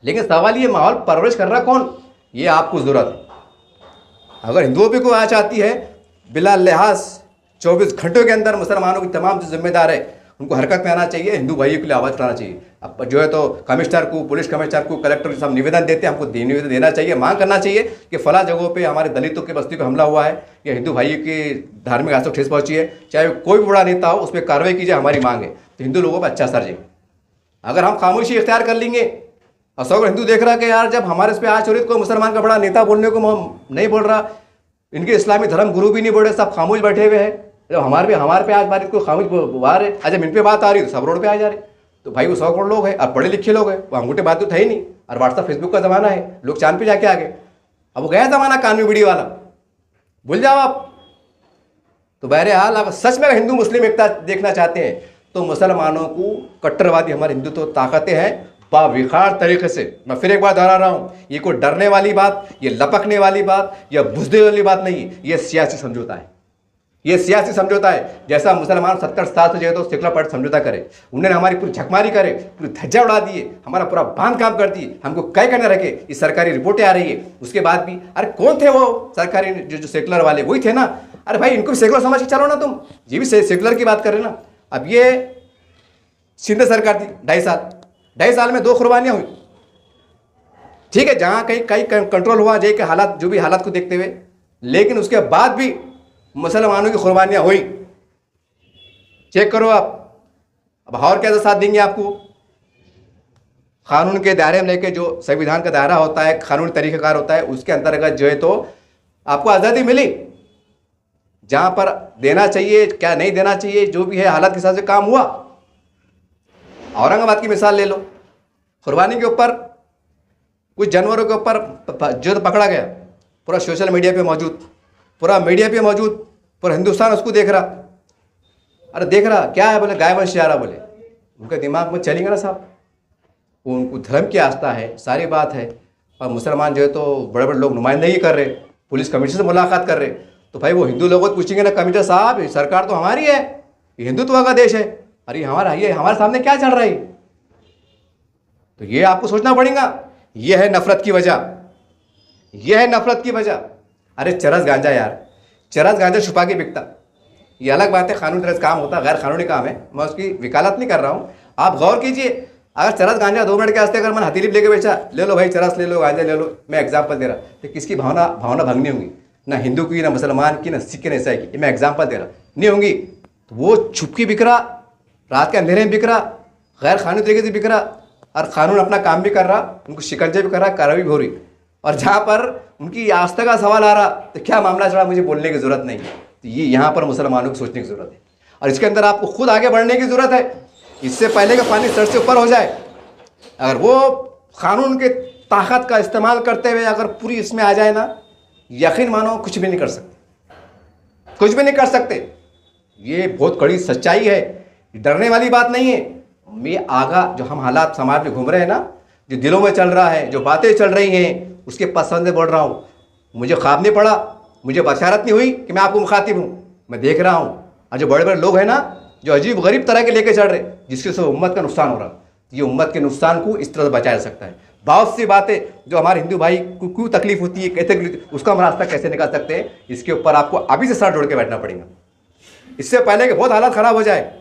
लेकिन सवाल ये माहौल परवरिश कर रहा कौन, ये आपको ज़रूरत है। अगर हिंदुओं पे कोई आ चाहती है, बिला लिहाज 24 घंटों के अंदर मुसलमानों की तमाम जो जिम्मेदार है उनको हरकत में आना चाहिए, हिंदू भाइयों के लिए आवाज़ उठाना चाहिए। अब जो है तो कमिश्नर को, पुलिस कमिश्नर को, कलेक्टर को सब निवेदन देते हैं, हमको निवेदन देना चाहिए, मांग करना चाहिए कि फला जगहों पे हमारे दलितों की बस्ती पर हमला हुआ है या हिंदू भाइयों की धार्मिक आस्था को ठेस पहुंची है, चाहे कोई भी बड़ा नेता हो, उस पर कार्रवाई कीजिए, हमारी मांग है, तो हिंदू लोगों पर अच्छा असर जाए। अगर हम खामोशी इख्तियार कर लेंगे और 100 हिंदू देख रहा कि यार जब हमारे इस पर आज हो रही, कोई मुसलमान का बड़ा नेता बोलने को नहीं बोल रहा, इनके इस्लामी धर्म गुरु भी नहीं बोल रहे, सब खामोश बैठे हुए हैं, जब हमारे पे आज बात कोई खामोश बाहर है, जब इन पे बात आ रही तो सब रोड पे आ जा रहे, तो भाई वो 100 करोड़ लोग हैं, अब पढ़े लिखे लोग हैं, वो अंगूठे बात तो है ही नहीं, और व्हाट्सअप फेसबुक का ज़माना है, लोग चांद पे जाके आ गए, अब वो गया ज़माना कानूनी वीडियो वाला, भूल जाओ आप। तो बहरहाल आप सच में हिंदू मुस्लिम एकता देखना चाहते हैं तो मुसलमानों को कट्टरवादी हमारे हिंदुत्व ताकतें हैं बाविखार तरीके से, मैं फिर एक बार दोहरा रहा हूँ, ये कोई डरने वाली बात, ये लपकने वाली बात या बुझने वाली बात नहीं है, ये सियासी समझौता है, ये सियासी समझौता है। जैसा मुसलमान 70 साल से जो है तो सेकुलर पार्टी समझौता करे, उन्होंने हमारी पूरी झकमारी करे, पूरी धज्जा उड़ा दिए, हमारा पूरा बांध काम कर दिए, हमको कई करने रखे, ये सरकारी रिपोर्टें आ रही है, उसके बाद भी अरे कौन थे वो सरकारी जो सेकुलर वाले, वही थे ना, अरे भाई इनको भी सेकुलर समझ के चलो ना तुम, ये भी सेकुलर की बात कर रहे ना। अब ये शिंदे सरकार थी 2.5 साल में 2 कुर्बानियाँ हुई, ठीक है, जहाँ कहीं कंट्रोल हुआ जय के हालात, जो भी हालात को देखते हुए, लेकिन उसके बाद भी मुसलमानों की कुर्बानियाँ हुई, चेक करो आप। अब और कैसा साथ देंगे आपको? कानून के दायरे में लेके, जो संविधान का दायरा होता है, कानूनी तरीक़ाकार होता है, उसके अंतर्गत जो है तो आपको आज़ादी मिली। जहां पर देना चाहिए, क्या नहीं देना चाहिए, जो भी है हालात के हिसाब से काम हुआ। औरंगाबाद की मिसाल ले लो, कुर्बानी के ऊपर, कुछ जानवरों के ऊपर जो तो पकड़ा गया, पूरा सोशल मीडिया पे मौजूद, पूरा मीडिया पे मौजूद, पूरा हिंदुस्तान उसको देख रहा। अरे देख रहा क्या है? बोले गाय वंश जा रहा। बोले उनके दिमाग में चलेंगे ना साहब, उनको धर्म की आस्था है, सारी बात है। और मुसलमान जो है तो बड़े बड़े लोग नुमाइंदगी कर रहे, पुलिस कमिश्नर से मुलाकात कर रहे, तो भाई वो हिंदू लोगों को पूछेंगे ना, कमिश्नर साहब सरकार तो हमारी है, ये हिंदुत्व का देश है, अरे हमारा ये हमारे सामने क्या चल रहा है? तो ये आपको सोचना पड़ेगा। ये है नफरत की वजह, यह है नफरत की वजह। अरे चरस गांजा यार, चरस गांजा छुपा के बिकता, ये अलग बात है, कानूनी तरह से काम होता है, गैर कानूनी काम है, मैं उसकी वकालत नहीं कर रहा हूँ। आप गौर कीजिए, अगर चरस गांजा 2 मिनट के वास्ते अगर मैंने हथेली लेके बेचा, ले लो भाई चरस ले लो, गांजा ले लो, मैं एग्जाम्पल दे रहा, तो किसकी भावना भंगनी होंगी? ना हिंदू की, ना मुसलमान की, ना सिख की, ना ईसाई की, मैं एग्जाम्पल दे रहा, नहीं होंगी। तो वो छुप के बिक रहा, रात के अंधेरे में बिक रहा, गैर कानूनी तरीके से बिक रहा, और कानून अपना काम भी कर रहा, उनको शिकंजे भी कर रहा, कार्रवाई भी हो रही। और जहाँ पर उनकी आस्था का सवाल आ रहा, तो क्या मामला चला, मुझे बोलने की ज़रूरत नहीं है। तो ये यहाँ पर मुसलमानों को सोचने की ज़रूरत है, और इसके अंदर आपको खुद आगे बढ़ने की ज़रूरत है। इससे पहले कि पानी सर से ऊपर हो जाए, अगर वो कानून के ताकत का इस्तेमाल करते हुए अगर पूरी इसमें आ जाए ना, यकीन मानो कुछ भी नहीं कर सकते, कुछ भी नहीं कर सकते। ये बहुत कड़ी सच्चाई है, डरने वाली बात नहीं है। मैं आगा जो हम हालात समाज में घूम रहे हैं ना, जो दिलों में चल रहा है, जो बातें चल रही हैं, उसके पसंद से बोल रहा हूँ। मुझे ख्वाब नहीं पड़ा, मुझे बशारत नहीं हुई कि मैं आपको मुखातिब हूँ, मैं देख रहा हूँ। और जो बड़े बड़े लोग हैं ना, जो अजीब गरीब तरह के लेके चल रहे, जिसके से उम्मत का नुकसान हो रहा, ये उम्मत के नुकसान को इस तरह से बचाया जा सकता है। बहुत सी बातें जो हमारे हिंदू भाई को क्यों तकलीफ होती है, कैसे उसका हम रास्ता कैसे निकाल सकते हैं, इसके ऊपर आपको अभी से साथ जोड़ के बैठना पड़ेगा, इससे पहले कि बहुत हालत ख़राब हो जाए,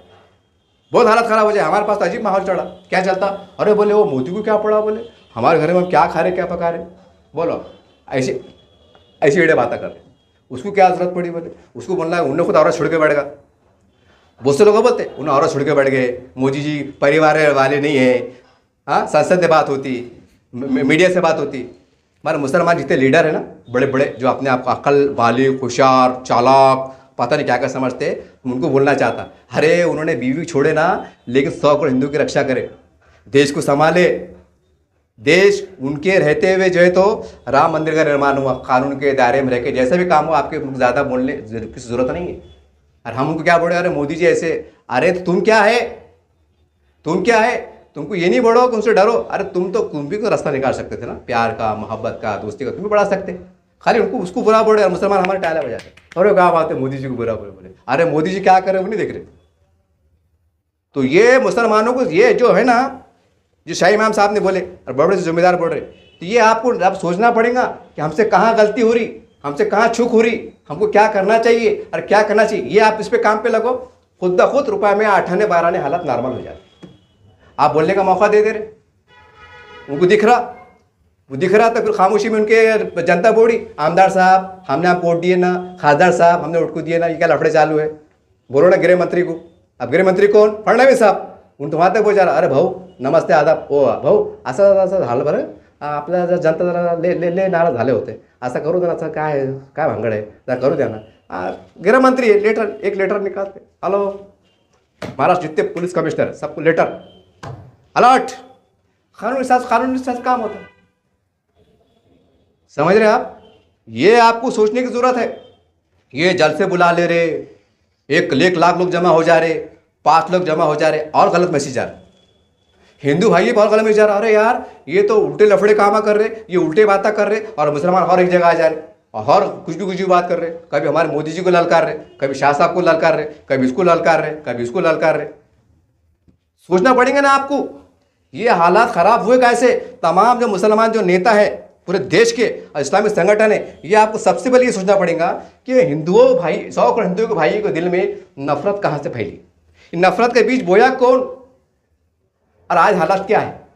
बहुत हालत ख़राब हो जाए। हमारे पास तो अजीब माहौल चढ़ा, क्या चलता, अरे बोले वो मोदी को क्या पड़ा, बोले हमारे घर में हम क्या खा रहे, क्या पका रहे, बोलो ऐसी ऐसी वीडियो बातें कर रहे, उसको क्या जरूरत पड़ी? बोले उसको बोलना है, उन्होंने खुद औरत छोड़ के बैठ गया। बहुत से लोग बोलते उन्हें औरत छोड़ के बैठ गए, मोदी जी परिवार वाले नहीं है। हाँ, संसद से बात होती, मीडिया से बात होती। हमारे मुसलमान जितने लीडर है ना, बड़े बड़े, जो अपने आप को अक्ल वाले, होशियार, चालाक, पता नहीं क्या क्या समझते, उनको बोलना चाहता, अरे उन्होंने बीवी छोड़े ना, लेकिन 100 करोड़ हिंदू की रक्षा करे, देश को संभाले। देश उनके रहते हुए जो है तो राम मंदिर का निर्माण हुआ, कानून के दायरे में रह के, जैसे भी काम हो, आपके ज़्यादा बोलने की जरूरत नहीं है। और हम उनको क्या बोले, अरे मोदी जी ऐसे, अरे तुम क्या है, तुम क्या है, तुमको ये नहीं बोलो कि उनसे डरो। अरे तुम भी कोई रास्ता निकाल सकते थे ना, प्यार का, मोहब्बत का, दोस्ती का, तुम भी बढ़ा सकते। खाली उनको उसको बुरा बोले, और मुसलमान हमारे टाला बजाते, अरे क्या बात है, मोदी जी को बुरा बोले, अरे मोदी जी क्या कर रहे वो नहीं देख रहे। तो ये मुसलमानों को, ये जो है ना, जो शाही इमाम साहब ने बोले, और बड़े बड़े जिम्मेदार बोल रहे, तो ये आपको अब सोचना पड़ेगा कि हमसे कहाँ गलती हो रही, हमसे कहाँ चूक हो रही, हमको क्या करना चाहिए और क्या करना चाहिए। ये आप इस पे काम पे लगो, खुद ब खुद रुपये में 8 12 हालत नॉर्मल हो जाए। आप बोलने का मौका दे दे रहे, उनको दिख रहा, वो दिख रहा, तो फिर खामोशी में उनके जनता बोली, आमदार साहब हमने आप वोट दिए ना, खासदार साहब हमने वोट को दिए ना, ये क्या लफड़े चालू है, बोलो ना गृह मंत्री को। अब गृह मंत्री कौन? फडणवीस साहब, उन तुम्हारे तक बोल जा रहा, अरे भाऊ नमस्ते आदाब, ओ भाऊ असं झालं बरं, आपल्या जनता जरा ले नाराज झाले होते, असं करू द्या ना, असं काय भांगड आहे, जरा करू द्या ना। गृह मंत्री लेटर, एक लेटर निकालते, हेलो महाराष्ट्र जितने पुलिस कमिश्नर सबको लेटर अलर्ट, कानूनी साथ काम होता है। समझ रहे आप? ये आपको सोचने की जरूरत है। ये जल से बुला ले रहे, 1 लाख लोग जमा हो जा रहे, 5 लोग जमा हो जा रहे, और गलत मैसेज आ रहा। हिंदू भाई बहुत गलत मैसेज आ रहा, अरे यार ये तो उल्टे लफड़े कामा कर रहे, ये उल्टे बातें कर रहे, और मुसलमान और एक जगह आ जा रहे, और कुछ भी बात कर रहे, कभी हमारे मोदी जी को ललकार रहे, कभी शाह साहब को ललकार रहे, कभी इसको ललकार रहे, कभी इसको ललकार रहे। सोचना पड़ेगा ना आपको, ये हालात खराब हुए कैसे? तमाम जो मुसलमान जो नेता है पूरे देश के, इस्लामिक संगठन है, ये आपको सबसे पहले ये सोचना पड़ेगा कि हिंदुओं भाई, 100 करोड़ हिंदुओं के भाई के दिल में नफरत कहाँ से फैली, नफरत के बीच बोया कौन, और आज हालात क्या है,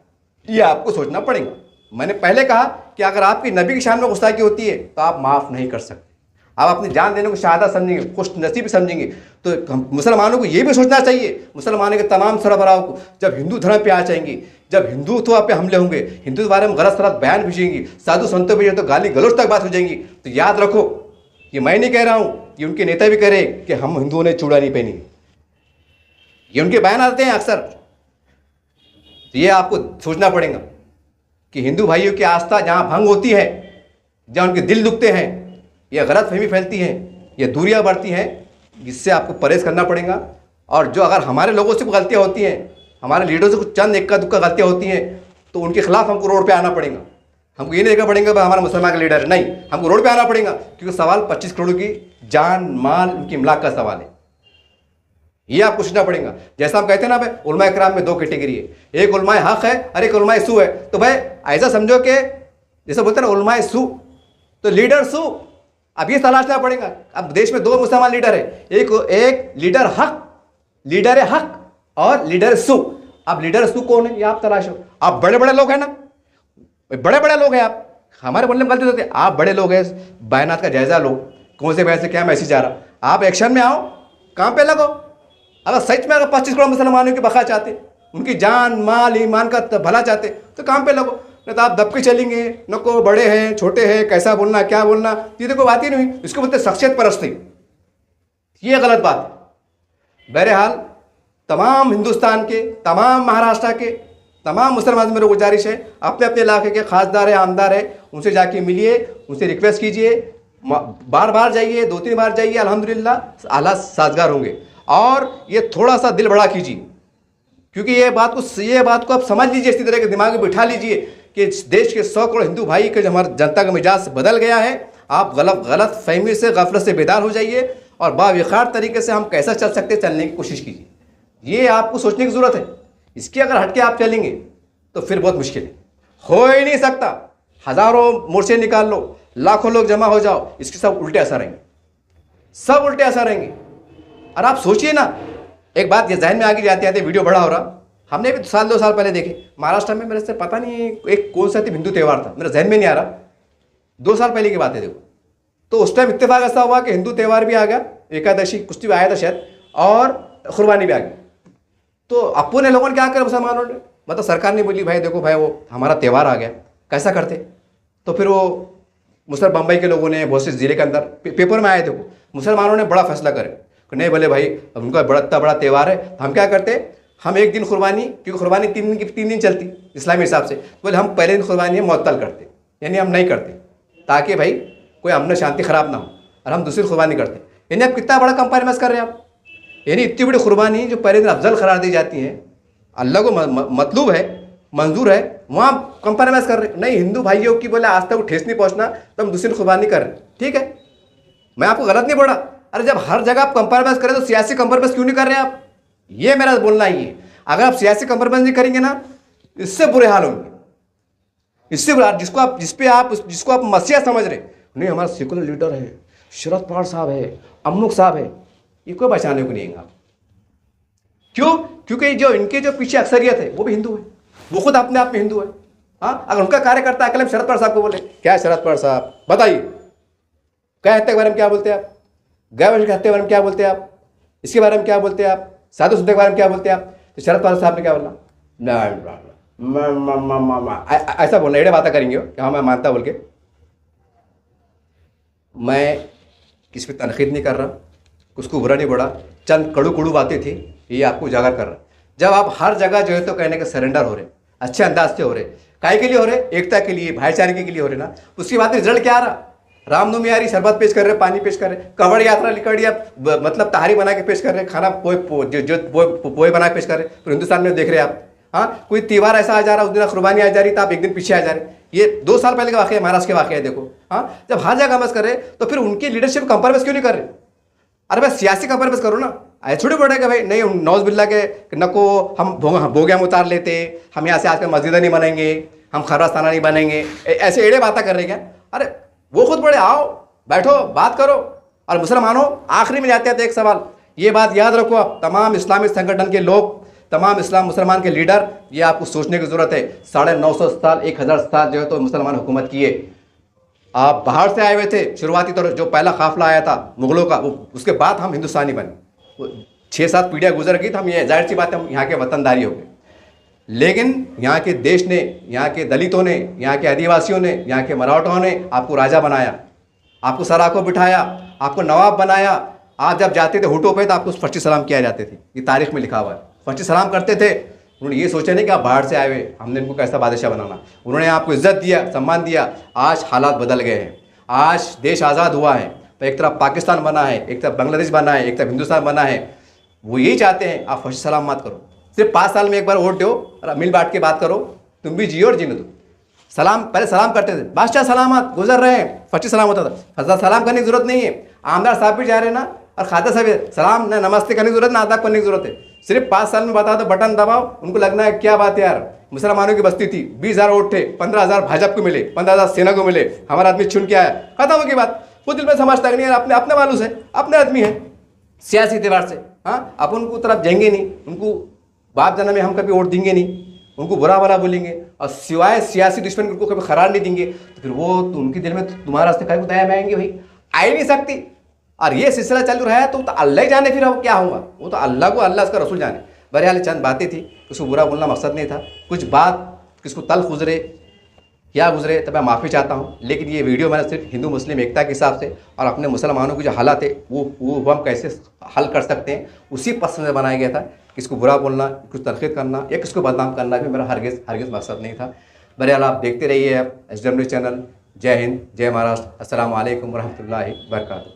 ये आपको सोचना पड़ेगा। मैंने पहले कहा कि अगर आपकी नबी की शान में गुस्ताखी होती है तो आप माफ़ नहीं कर सकते, आप अपनी जान देने को शहादत समझेंगे, खुश नसीब समझेंगे, तो मुसलमानों को ये भी सोचना चाहिए, मुसलमानों के तमाम सरबराहों को, जब हिंदू धर्म पे आ जाएंगी, जब हिंदुत्व पे हमले होंगे, हिंदू के बारे में गलत सलत बयान भेजेंगी, साधु संतों पे तो गाली गलौज तक बात हो जाएंगी, तो याद रखो, ये मैं नहीं कह रहा हूँ, ये उनके नेता भी कह रहे कि हम हिंदुओं ने चूड़ा नहीं पहनी, ये उनके बयान आते हैं अक्सर। तो ये आपको सोचना पड़ेगा कि हिंदू भाइयों की आस्था जहाँ भंग होती है, जहाँ उनके दिल दुखते हैं, ये गलत फहमी फैलती है, ये दूरियां बढ़ती हैं, जिससे आपको परहेज करना पड़ेगा। और जो अगर हमारे लोगों से गलतियाँ होती हैं, हमारे लीडरों से कुछ चंद इक्का दुक्का गलतियाँ होती हैं, तो उनके खिलाफ हमको रोड पे आना पड़ेगा। हमको ये नहीं देखना पड़ेगा भाई हमारा मुसलमान का लीडर है, नहीं, हमको रोड पे आना पड़ेगा, क्योंकि सवाल 25 करोड़ की जान माल उनकी इमलाक का सवाल है। ये आपको सोचना पड़ेगा। जैसा हम कहते हैं ना भाई, उलमा इकराम में 2 कैटेगरी है, एक उलमा हक है और एक उलमा सू है। तो भाई ऐसा समझो कि जैसे बोलते हैं ना उलमा सू तो लीडर सू, अब ये तलाशना पड़ेगा। अब देश में 2 मुसलमान लीडर है, एक लीडर हक और लीडर सू। अब लीडर सू कौन है ये आप तलाशो। आप बड़े बड़े लोग हैं ना, बड़े बड़े लोग हैं, आप हमारे बोलने में गलती होती है, आप बड़े लोग हैं, बयानात का जायजा लो, कौन से बयान से क्या मैसेज आ रहा, आप एक्शन में आओ, काम पे लगो। अगर सच में अगर 25 करोड़ मुसलमानों की बका चाहते, उनकी जान माल ईमान का भला चाहते, तो काम पे लगो। नहीं तो आप दबके चलेंगे, न को बड़े हैं छोटे हैं, कैसा बोलना क्या बोलना, ये तो कोई बात ही नहीं। इसको बोलते शख्सियत परस्ती, ये गलत बात है। बहरहाल तमाम हिंदुस्तान के, तमाम महाराष्ट्र के तमाम मुसलमान से मेरी गुजारिश है, अपने अपने इलाके के खासदार है, आमदार है, उनसे जाके मिलिए, उनसे रिक्वेस्ट कीजिए, बार बार जाइए, 2-3 बार जाइए, अल्हम्दुलिल्लाह हालात साजगार होंगे। और ये थोड़ा सा दिल बड़ा कीजिए, क्योंकि ये बात को आप समझ लीजिए, इसी तरह के दिमाग में बिठा लीजिए कि देश के 100 करोड़ हिंदू भाई के हमारे जनता का मिजाज बदल गया है। आप गलत फहमी से, गफलत से बेदार हो जाइए और बावखार तरीके से हम कैसा चल सकते चलने की कोशिश कीजिए। ये आपको सोचने की ज़रूरत है। इसके अगर हटके आप चलेंगे तो फिर बहुत मुश्किल है, हो ही नहीं सकता। हज़ारों मोर्चे निकाल लो, लाखों लोग जमा हो जाओ, इसके सब उल्टे असर आएंगे, सब उल्टे असर आएंगे। और आप सोचिए ना, एक बात ये जहन में आगे जाते आते वीडियो बड़ा हो रहा, हमने भी 1-2 साल पहले देखे महाराष्ट्र में, मेरे से पता नहीं एक कौन सा हिंदू त्यौहार था, मेरे जहन में नहीं आ रहा, 2 साल पहले की बात है देखो। तो उस टाइम इत्तेफाक ऐसा हुआ कि हिंदू त्यौहार भी आ गया, एकादशी कुछ भी आया था शायद, और कुर्बानी भी आ गई। तो अपने लोगों ने क्या करा, मुसलमानों ने, मतलब सरकार ने बोली भाई देखो भाई वो हमारा त्यौहार आ गया, कैसा करते। तो फिर वो मुसलमान बम्बई के लोगों ने बहुत से ज़िले के अंदर पेपर में आए थे, वो मुसलमानों ने बड़ा फैसला करे, नहीं बोले भाई उनका इतना बड़ा त्यौहार है, तो हम क्या करते, हम एक दिन कुर्बानी, क्योंकि कुर्बानी 3 दिन चलती इस्लामी हिसाब से, बोले हम पहले दिन कुर्बानी मुअत्तल करते, यानी हम नहीं करते, ताकि भाई कोई अमन शांति खराब ना हो, और हम दूसरी कुर्बानी करते। यानी आप कितना बड़ा कंप्रोमाइज़ कर रहे हैं आप, यानी इतनी बड़ी कुर्बानी जो पहले दिन अफजल करार दी जाती है, अल्लाह को मतलूब है, मंजूर है, वहाँ कंप्रोमाइज़ कर रहे। नहीं, हिंदू भाइयों की बोले आज तक वो ठेस नहीं पहुँचना, तो हम दूसरी कुर्बानी कर रहे। ठीक है, मैं आपको गलत नहीं बोला। अरे जब हर जगह आप कंप्रोमाइज़ करें तो सियासी कंप्रोमाइज़ क्यों नहीं कर रहे आप, ये मेरा बोलना ही है। अगर आप सियासी कंप्रोमाइज़ नहीं करेंगे ना, इससे बुरे हाल होंगे, इससे बुरा, जिसको आप मसीहा समझ रहे, नहीं हमारा सेकुलर लीडर है, शरद पवार साहब है, अमुक साहब है, ये कोई बचाने को नहीं है। क्यों? क्योंकि जो इनके जो पीछे अक्सरियत है वो भी हिंदू है, वो खुद अपने आप में हिंदू है। हाँ, अगर उनका कार्यकर्ता अकेले शरद पवार साहब को बोले, क्या शरद पवार साहब बताइए, क्या हत्या के बारे में क्या बोलते हैं आप, गैर हत्या के बारे में क्या बोलते हैं आप, इसके बारे में क्या बोलते हैं आप, साधु संतों के बारे में क्या बोलते हैं आप, तो शरद पवार साहब ने क्या बोलना, ऐसा बोलना, एड़े बातें करेंगे कि हाँ मैं मानता बोल के। मैं किसी पे तनकीद नहीं कर रहा, उसको बुरा नहीं बढ़ा, चंद कड़ू बातें थी, ये आपको उजागर कर रहा। जब आप हर जगह जो है तो कहने के सरेंडर हो रहे, अच्छे अंदाज से हो रहे, काय के लिए हो रहे, एकता के लिए, भाईचारे के लिए हो रहे ना, उसकी बात रिजल्ट क्या आ रहा, रामनवमी आ रही, शरबत पेश कर रहे, पानी पेश कर रहे, कवड़ यात्रा निकल रही, मतलब तहारी बना के पेश कर रहे, खाना पोए बना के पेश कर रहे। तो हिंदुस्तान में देख रहे आप, हाँ कोई त्यौहार ऐसा आ जा रहा, उस दिन कुर्बानी आ जा रही, तो आप एक दिन पीछे आ जा रहे। ये 2 साल पहले का वाक़या है, महाराष्ट्र के वाक़या है देखो। हाँ, जब हर जगह मस कर रहे तो फिर उनकी लीडरशिप कंप्रोमाइज़ क्यों नहीं कर रहे। अरे भाई सियासी कंप्रोमाइज़ करो ना, ऐसे छोटे पड़ेगा भाई, नहीं नौज बिल्ला के नको हम बोगे हम उतार लेते, हम यहाँ से आजकल मस्जिदें नहीं बनेंगे, हम खरवास्ताना नहीं बनेंगे, ऐसे एड़े बातें कर रहे क्या। अरे वो खुद बड़े, आओ बैठो बात करो। और मुसलमानों, आखिरी में जाते हैं एक सवाल, ये बात याद रखो आप, तमाम इस्लामिक संगठन के लोग, तमाम मुसलमान के लीडर, ये आपको सोचने की ज़रूरत है। 950 साल 1000 साल जो है तो मुसलमान हुकूमत किए, आप बाहर से आए हुए थे, शुरुआती तौर जो पहला काफिला आया था मुग़लों का, उसके बाद हम हिंदुस्तानी बने। 6-7 पीढ़ियाँ गुजर गई तो हम ये ज़ाहिर सी बात है हम यहाँ के वतनदारी हो गए। लेकिन यहाँ के देश ने, यहाँ के दलितों ने, यहाँ के आदिवासियों ने, यहाँ के मराठों ने आपको राजा बनाया, आपको सराखों बिठाया, आपको नवाब बनाया। आप जब जाते थे हुटों पे तो आपको फर्स्ट सलाम किया जाते थे, ये तारीख में लिखा हुआ है। फर्स्ट सलाम करते थे। उन्होंने ये सोचा नहीं कि आप बाहर से आए हुए, हमने इनको कैसा बादशाह बनाना। उन्होंने आपको इज्जत दिया, सम्मान दिया। आज हालात बदल गए हैं, आज देश आज़ाद हुआ है, तो एक तरफ पाकिस्तान बना है, एक तरफ बांग्लादेश बना है, एक तरफ हिंदुस्तान बना है। वो यही चाहते हैं आप फर्स्ट सलाम मत करो, सिर्फ 5 साल में एक बार वोट दो और मिल बांट के बात करो, तुम भी जियो और जीने दो। सलाम पहले सलाम करते थे, बादशाह सलामत गुजर रहे हैं, फर्स्ट सलाम होता था। फजल सलाम करने की जरूरत नहीं है। आमदार साहब भी जा रहे हैं ना, और खादा साहब सलाम ना नमस्ते करने की जरूरत ना आदाब करने की जरूरत है। सिर्फ 5 साल में बता दो, बटन दबाओ, उनको लगना है क्या बात है यार, मुसलमानों की बस्ती थी, 20,000 वोट थे, 15,000 भाजपा को मिले, 15,000 सेना को मिले, हमारा आदमी चुन के आया, खत्म हो गई बात। वो दिल में समझता नहीं यार, अपने अपने मालूम है, अपने आदमी है सियासी एतबार से। हाँ, अब उनको तरफ जाएंगे नहीं, उनको बाप जन्म में हम कभी वोट देंगे नहीं, उनको बुरा भला बोलेंगे और सिवाय सियासी दुश्मन उनको कभी करार नहीं देंगे, तो फिर वो तो उनके दिल में तुम्हारा रास्ते कहीं दया में आएंगे भाई, आ ही नहीं सकती। और ये सिलसिला चल रहा है तो अल्लाह ही जाने फिर अब क्या होगा, वो तो अल्लाह को, अल्लाह उसका रसूल जाने। बहरहाल चंद बातें थी, उसको बुरा बोलना मकसद नहीं था। कुछ बात किसको तल्ख गुजरे क्या गुजरे तो मैं माफ़ी चाहता हूँ, लेकिन ये वीडियो मैंने सिर्फ हिंदू मुस्लिम एकता के हिसाब से और अपने मुसलमानों की जो हालात है वो हम कैसे हल कर सकते हैं उसी पसंद से बनाया गया था। किसको बुरा बोलना, कुछ तनकीद करना या किसको बदनाम करना भी मेरा हरगिज़ मकसद नहीं था। बहरहाल आप देखते रहिए SW चैनल। जय हिंद, जय महाराष्ट्र, अस्सलाम वालेकुम रहमतुल्लाहि व बरकातहू।